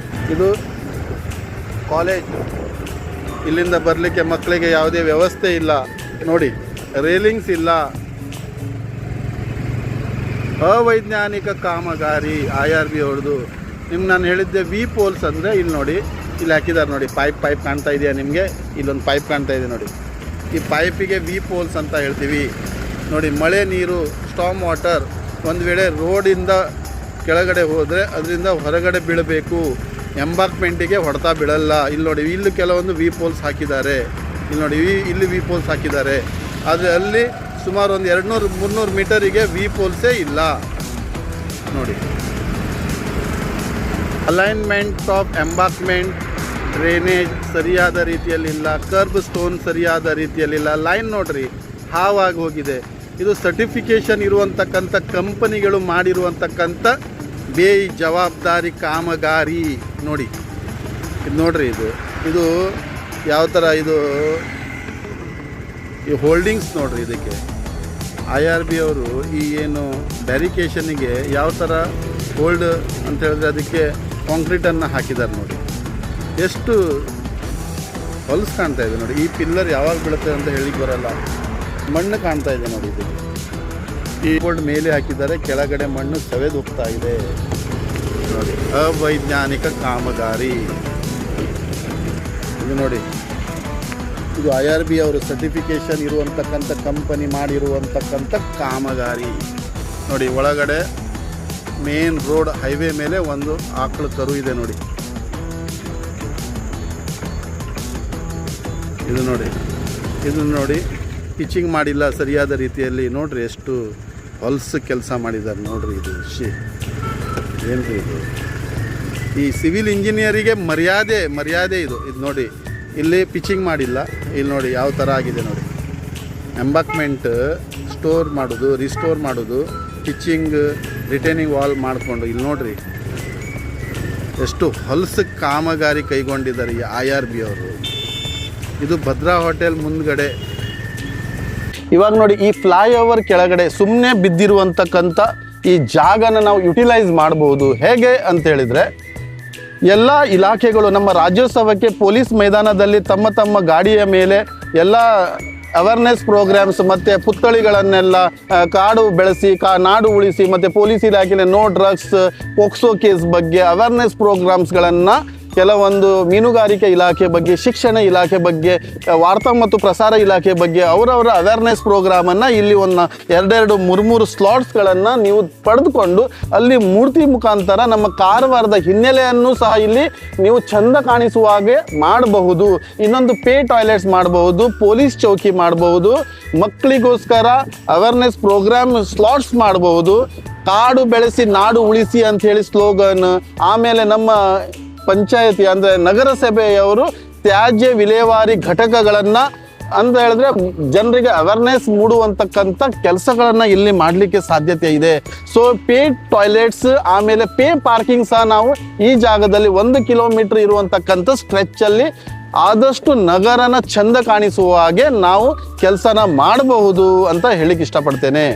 ಇದು ಕಾಲೇಜ್, ಇಲ್ಲಿಂದ ಬರಲಿಕ್ಕೆ ಮಕ್ಕಳಿಗೆ ಯಾವುದೇ ವ್ಯವಸ್ಥೆ ಇಲ್ಲ. ನೋಡಿ, ರೇಲಿಂಗ್ಸ್ ಇಲ್ಲ. ಅವೈಜ್ಞಾನಿಕ ಕಾಮಗಾರಿ IRB ಅವ್ರದ್ದು. ನಿಮ್ಗೆ ನಾನು ಹೇಳಿದ್ದೆ ವಿ ಪೋಲ್ಸ್ ಅಂದರೆ ಇಲ್ಲಿ ನೋಡಿ, ಇಲ್ಲಿ ಹಾಕಿದ್ದಾರೆ ನೋಡಿ, ಪೈಪ್ ಕಾಣ್ತಾ ಇದೆಯಾ ನಿಮಗೆ? ಇಲ್ಲೊಂದು ಪೈಪ್ ಕಾಣ್ತಾ ಇದೆ ನೋಡಿ. ಈ ಪೈಪಿಗೆ ವಿ ಪೋಲ್ಸ್ ಅಂತ ಹೇಳ್ತೀವಿ ನೋಡಿ. ಮಳೆ ನೀರು, ಸ್ಟಾಮ್ ವಾಟರ್ ಒಂದು ವೇಳೆ ರೋಡಿಂದ ಕೆಳಗಡೆ ಹೋದರೆ ಅದರಿಂದ ಹೊರಗಡೆ ಬೀಳಬೇಕು, ಎಂಬಾರ್ಕ್ಮೆಂಟಿಗೆ ಹೊಡೆತ ಬೀಳಲ್ಲ. ಇಲ್ಲಿ ನೋಡಿ, ಇಲ್ಲಿ ಕೆಲವೊಂದು ವಿ ಪೋಲ್ಸ್ ಹಾಕಿದ್ದಾರೆ. ಇಲ್ಲಿ ನೋಡಿ, ಇಲ್ಲಿ ವಿ ಪೋಲ್ಸ್ ಹಾಕಿದ್ದಾರೆ. ಆದರೆ ಅಲ್ಲಿ ಸುಮಾರು ಒಂದು 200-300 ಮೀಟರಿಗೆ ವಿ ಪೋಲ್ಸೇ ಇಲ್ಲ ನೋಡಿ. ಅಲೈನ್ಮೆಂಟ್ ಆಫ್ ಎಂಬಾರ್ಕ್ಮೆಂಟ್, ಡ್ರೈನೇಜ್ ಸರಿಯಾದ ರೀತಿಯಲ್ಲಿಲ್ಲ, ಕರ್ಬ್ ಸ್ಟೋನ್ ಸರಿಯಾದ ರೀತಿಯಲ್ಲಿಲ್ಲ. ಲೈನ್ ನೋಡ್ರಿ ಹಾವಾಗಿ ಹೋಗಿದೆ. ಇದು ಸರ್ಟಿಫಿಕೇಷನ್ ಇರುವಂತಕ್ಕಂಥ ಕಂಪನಿಗಳು ಮಾಡಿರುವಂತಕ್ಕಂಥ ಬೇಜವಾಬ್ದಾರಿ ಕಾಮಗಾರಿ ನೋಡಿ. ಇದು ನೋಡ್ರಿ, ಇದು ಯಾವ ಥರ, ಇದು ಈ ಹೋಲ್ಡಿಂಗ್ಸ್ ನೋಡ್ರಿ. ಇದಕ್ಕೆ IRB ಅವರು ಈ ಏನು ಬ್ಯಾರಿಕೇಷನ್ನಿಗೆ ಯಾವ ಥರ ಹೋಲ್ಡ್ ಅಂತ ಹೇಳಿದ್ರೆ ಅದಕ್ಕೆ ಕಾಂಕ್ರೀಟನ್ನು ಹಾಕಿದ್ದಾರೆ ನೋಡಿ. ಎಷ್ಟು ಹೊಲಸು ಕಾಣ್ತಾ ಇದೆ ನೋಡಿ. ಈ ಪಿಲ್ಲರ್ ಯಾವಾಗ ಬೀಳುತ್ತೆ ಅಂತ ಹೇಳಿಕ್ಕೆ ಬರಲ್ಲ. ಮಣ್ಣು ಕಾಣ್ತಾ ಇದೆ ನೋಡಿ. ಇದು ಈ ಬೋಲ್ಡ್ ಮೇಲೆ ಹಾಕಿದ್ದಾರೆ, ಕೆಳಗಡೆ ಮಣ್ಣು ಸವೆದು ಹೋಗ್ತಾ ಇದೆ ನೋಡಿ. ಅವೈಜ್ಞಾನಿಕ ಕಾಮಗಾರಿ ಇದು ನೋಡಿ. ಇದು IRB ಅವರು ಸರ್ಟಿಫಿಕೇಷನ್ ಇರುವಂತಕ್ಕಂಥ ಕಂಪನಿ ಮಾಡಿರುವಂತಕ್ಕಂಥ ಕಾಮಗಾರಿ ನೋಡಿ. ಒಳಗಡೆ ಮೇನ್ ರೋಡ್ ಹೈವೇ ಮೇಲೆ ಒಂದು ಆಕಳು ಕರು ಇದೆ ನೋಡಿ. ಇದು ನೋಡಿ ಪಿಚಿಂಗ್ ಮಾಡಿಲ್ಲ ಸರಿಯಾದ ರೀತಿಯಲ್ಲಿ ನೋಡ್ರಿ. ಎಷ್ಟು ಹೊಲಸು ಕೆಲಸ ಮಾಡಿದ್ದಾರೆ ನೋಡ್ರಿ. ಇದು ಏನ್ರಿ ಇದು? ಈ ಸಿವಿಲ್ ಇಂಜಿನಿಯರಿಗೆ ಮರ್ಯಾದೆ ಇದು ನೋಡಿ. ಇಲ್ಲಿ ಪಿಚಿಂಗ್ ಮಾಡಿಲ್ಲ. ಇಲ್ಲಿ ನೋಡಿ ಯಾವ ಥರ ಆಗಿದೆ ನೋಡಿ. ಎಂಬಾರ್ಕ್ಮೆಂಟ್ ಸ್ಟೋರ್ ಮಾಡೋದು, ರಿಸ್ಟೋರ್ ಮಾಡೋದು, ಪಿಚಿಂಗ್, ರಿಟೈನಿಂಗ್ ವಾಲ್ ಮಾಡಿಕೊಂಡು ಇಲ್ಲಿ ನೋಡ್ರಿ ಎಷ್ಟು ಹೊಲಸು ಕಾಮಗಾರಿ ಕೈಗೊಂಡಿದ್ದಾರೆ ಈ IRB ಅವರು. ಇದು ಭದ್ರಾ ಹೋಟೆಲ್ ಮುಂದ್ಗಡೆ. ಇವಾಗ ನೋಡಿ, ಈ ಫ್ಲೈಓವರ್ ಕೆಳಗಡೆ ಸುಮ್ಮನೆ ಬಿದ್ದಿರುವಂತಕ್ಕಂಥ ಈ ಜಾಗನ ನಾವು ಯುಟಿಲೈಸ್ ಮಾಡಬಹುದು. ಹೇಗೆ ಅಂತ ಹೇಳಿದ್ರೆ, ಎಲ್ಲ ಇಲಾಖೆಗಳು ನಮ್ಮ ರಾಜ್ಯೋತ್ಸವಕ್ಕೆ ಪೊಲೀಸ್ ಮೈದಾನದಲ್ಲಿ ತಮ್ಮ ಗಾಡಿಯ ಮೇಲೆ ಎಲ್ಲ ಅವೇರ್ನೆಸ್ ಪ್ರೋಗ್ರಾಮ್ಸ್ ಮತ್ತು ಪುತ್ಥಳಿಗಳನ್ನೆಲ್ಲ ಕಾಡು ಬೆಳೆಸಿ ನಾಡು ಉಳಿಸಿ, ಮತ್ತು ಪೊಲೀಸ್ ಇಲಾಖೆಯಲ್ಲಿ ನೋ ಡ್ರಗ್ಸ್, ಪೋಕ್ಸೋ ಕೇಸ್ ಬಗ್ಗೆ ಅವೇರ್ನೆಸ್ ಪ್ರೋಗ್ರಾಮ್ಸ್ಗಳನ್ನು ಕೆಲವೊಂದು ಮೀನುಗಾರಿಕೆ ಇಲಾಖೆ ಬಗ್ಗೆ, ಶಿಕ್ಷಣ ಇಲಾಖೆ ಬಗ್ಗೆ, ವಾರ್ತಾ ಮತ್ತು ಪ್ರಸಾರ ಇಲಾಖೆ ಬಗ್ಗೆ ಅವರವರ ಅವೇರ್ನೆಸ್ ಪ್ರೋಗ್ರಾಮನ್ನು ಇಲ್ಲಿ ಒಂದು 2-3 ಸ್ಲಾಟ್ಸ್ಗಳನ್ನು ನೀವು ಪಡೆದುಕೊಂಡು ಅಲ್ಲಿ ಮೂರ್ತಿ ಮುಖಾಂತರ ನಮ್ಮ ಕಾರವಾರದ ಹಿನ್ನೆಲೆಯನ್ನು ಸಹ ಇಲ್ಲಿ ನೀವು ಚಂದ ಕಾಣಿಸುವ ಹಾಗೆ ಮಾಡಬಹುದು. ಇನ್ನೊಂದು ಪೇ ಟಾಯ್ಲೆಟ್ಸ್ ಮಾಡಬಹುದು, ಪೊಲೀಸ್ ಚೌಕಿ ಮಾಡಬಹುದು, ಮಕ್ಕಳಿಗೋಸ್ಕರ ಅವೇರ್ನೆಸ್ ಪ್ರೋಗ್ರಾಮ್ ಸ್ಲಾಟ್ಸ್ ಮಾಡಬಹುದು, ಕಾಡು ಬೆಳೆಸಿ ನಾಡು ಉಳಿಸಿ ಅಂತ ಹೇಳಿ ಸ್ಲೋಗನ್. ಆಮೇಲೆ ನಮ್ಮ ಪಂಚಾಯತಿ ಅಂದರೆ ನಗರಸಭೆಯವರು ತ್ಯಾಜ್ಯ ವಿಲೇವಾರಿ ಘಟಕಗಳನ್ನು ಅಂತ ಹೇಳಿದ್ರೆ ಜನರಿಗೆ ಅವೇರ್ನೆಸ್ ಮೂಡುವಂತಕ್ಕಂಥ ಕೆಲಸಗಳನ್ನು ಇಲ್ಲಿ ಮಾಡಲಿಕ್ಕೆ ಸಾಧ್ಯತೆ ಇದೆ. ಸೊ ಪೇ ಟಾಯ್ಲೆಟ್ಸ್ ಆಮೇಲೆ ಪೇ ಪಾರ್ಕಿಂಗ್ ಸಹ ನಾವು ಈ ಜಾಗದಲ್ಲಿ 1 ಕಿಲೋಮೀಟರ್ ಇರುವಂತಕ್ಕಂಥ ಸ್ಟ್ರೆಚ್ಚಲ್ಲಿ ಆದಷ್ಟು ನಗರನ ಚಂದ ಕಾಣಿಸುವ ಹಾಗೆ ನಾವು ಕೆಲಸನ ಮಾಡಬಹುದು ಅಂತ ಹೇಳಿಕ್ಕೆ ಇಷ್ಟಪಡ್ತೇನೆ.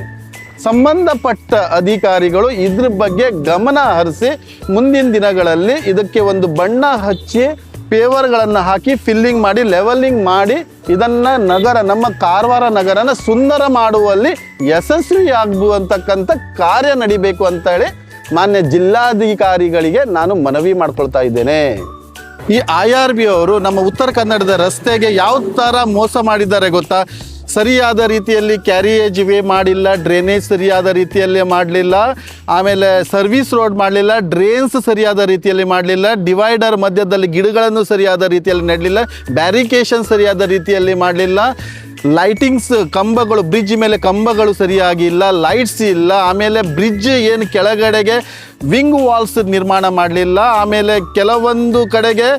ಸಂಬಂಧಪಟ್ಟ ಅಧಿಕಾರಿಗಳು ಇದ್ರ ಬಗ್ಗೆ ಗಮನ ಹರಿಸಿ ಮುಂದಿನ ದಿನಗಳಲ್ಲಿ ಇದಕ್ಕೆ ಒಂದು ಬಣ್ಣ ಹಚ್ಚಿ ಪೇವರ್ಗಳನ್ನು ಹಾಕಿ ಫಿಲ್ಲಿಂಗ್ ಮಾಡಿ ಲೆವೆಲಿಂಗ್ ಮಾಡಿ ಇದನ್ನು ನಮ್ಮ ಕಾರವಾರ ನಗರನ ಸುಂದರ ಮಾಡುವಲ್ಲಿ ಯಶಸ್ವಿಯಾಗುವಂತಕ್ಕಂಥ ಕಾರ್ಯ ನಡಿಬೇಕು ಅಂತ ಹೇಳಿ ಮಾನ್ಯ ಜಿಲ್ಲಾಧಿಕಾರಿಗಳಿಗೆ ನಾನು ಮನವಿ ಮಾಡ್ಕೊಳ್ತಾ ಇದ್ದೇನೆ. ಈ IRB ಅವರು ನಮ್ಮ ಉತ್ತರ ಕನ್ನಡದ ರಸ್ತೆಗೆ ಯಾವ ಥರ ಮೋಸ ಮಾಡಿದ್ದಾರೆ ಗೊತ್ತಾ? ಸರಿಯಾದ ರೀತಿಯಲ್ಲಿ ಕ್ಯಾರಿಯೇಜ್ ವೇ ಮಾಡಿಲ್ಲ, ಡ್ರೈನೇಜ್ ಸರಿಯಾದ ರೀತಿಯಲ್ಲಿ ಮಾಡಲಿಲ್ಲ, ಆಮೇಲೆ ಸರ್ವಿಸ್ ರೋಡ್ ಮಾಡಲಿಲ್ಲ, ಡ್ರೈನ್ಸ್ ಸರಿಯಾದ ರೀತಿಯಲ್ಲಿ ಮಾಡಲಿಲ್ಲ, ಡಿವೈಡರ್ ಮಧ್ಯದಲ್ಲಿ ಗಿಡಗಳನ್ನು ಸರಿಯಾದ ರೀತಿಯಲ್ಲಿ ನೆಡಲಿಲ್ಲ, ಬ್ಯಾರಿಕೇಷನ್ ಸರಿಯಾದ ರೀತಿಯಲ್ಲಿ ಮಾಡಲಿಲ್ಲ, ಲೈಟಿಂಗ್ಸ್ ಕಂಬಗಳು, ಬ್ರಿಡ್ಜ್ ಮೇಲೆ ಕಂಬಗಳು ಸರಿಯಾಗಿಲ್ಲ, ಲೈಟ್ಸ್ ಇಲ್ಲ, ಆಮೇಲೆ ಬ್ರಿಡ್ಜ್ ಏನು ಕೆಳಗಡೆಗೆ ವಿಂಗ್ ವಾಲ್ಸ್ ನಿರ್ಮಾಣ ಮಾಡಲಿಲ್ಲ, ಆಮೇಲೆ ಕೆಲವೊಂದು ಕಡೆಗೆ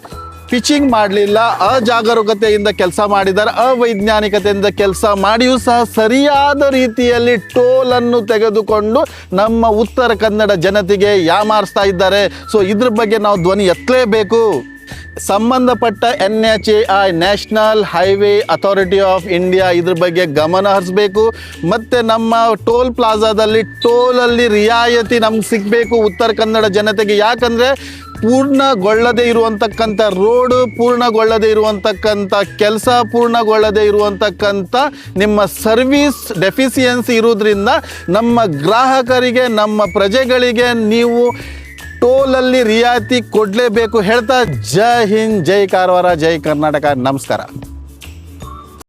ಪಿಚಿಂಗ್ ಮಾಡಲಿಲ್ಲ, ಅಜಾಗರೂಕತೆಯಿಂದ ಕೆಲಸ ಮಾಡಿದ್ದಾರೆ, ಅವೈಜ್ಞಾನಿಕತೆಯಿಂದ ಕೆಲಸ ಮಾಡಿಯೂ ಸಹ ಸರಿಯಾದ ರೀತಿಯಲ್ಲಿ ಟೋಲನ್ನು ತೆಗೆದುಕೊಂಡು ನಮ್ಮ ಉತ್ತರ ಕನ್ನಡ ಜನತೆಗೆ ಯಾಮಾರಿಸ್ತಾ ಇದ್ದಾರೆ. ಸೊ ಇದ್ರ ಬಗ್ಗೆ ನಾವು ಧ್ವನಿ ಎತ್ತಲೇಬೇಕು. ಸಂಬಂಧಪಟ್ಟ NHAI national highway authority of India ಇದ್ರ ಬಗ್ಗೆ ಗಮನ ಹರಿಸಬೇಕು. ಮತ್ತು ನಮ್ಮ ಟೋಲ್ ಪ್ಲಾಜಾದಲ್ಲಿ ಟೋಲಲ್ಲಿ ರಿಯಾಯಿತಿ ನಮ್ಗೆ ಸಿಗಬೇಕು ಉತ್ತರ ಕನ್ನಡ ಜನತೆಗೆ. ಯಾಕಂದರೆ ಪೂರ್ಣಗೊಳ್ಳದೇ ಇರುವಂತಕ್ಕಂಥ ರೋಡು, ಪೂರ್ಣಗೊಳ್ಳದೇ ಇರುವಂತಕ್ಕಂಥ ಕೆಲಸ, ಪೂರ್ಣಗೊಳ್ಳದೇ ಇರುವಂತಕ್ಕಂಥ ನಿಮ್ಮ ಸರ್ವಿಸ್ ಡೆಫಿಸಿಯನ್ಸಿ ಇರೋದ್ರಿಂದ ನಮ್ಮ ಗ್ರಾಹಕರಿಗೆ, ನಮ್ಮ ಪ್ರಜೆಗಳಿಗೆ ನೀವು ಟೋಲಲ್ಲಿ ರಿಯಾಯಿತಿ ಕೊಡಲೇಬೇಕು ಹೇಳ್ತಾ ಜೈ ಹಿಂದ್, ಜೈ ಕಾರವಾರ, ಜೈ ಕರ್ನಾಟಕ, ನಮಸ್ಕಾರ.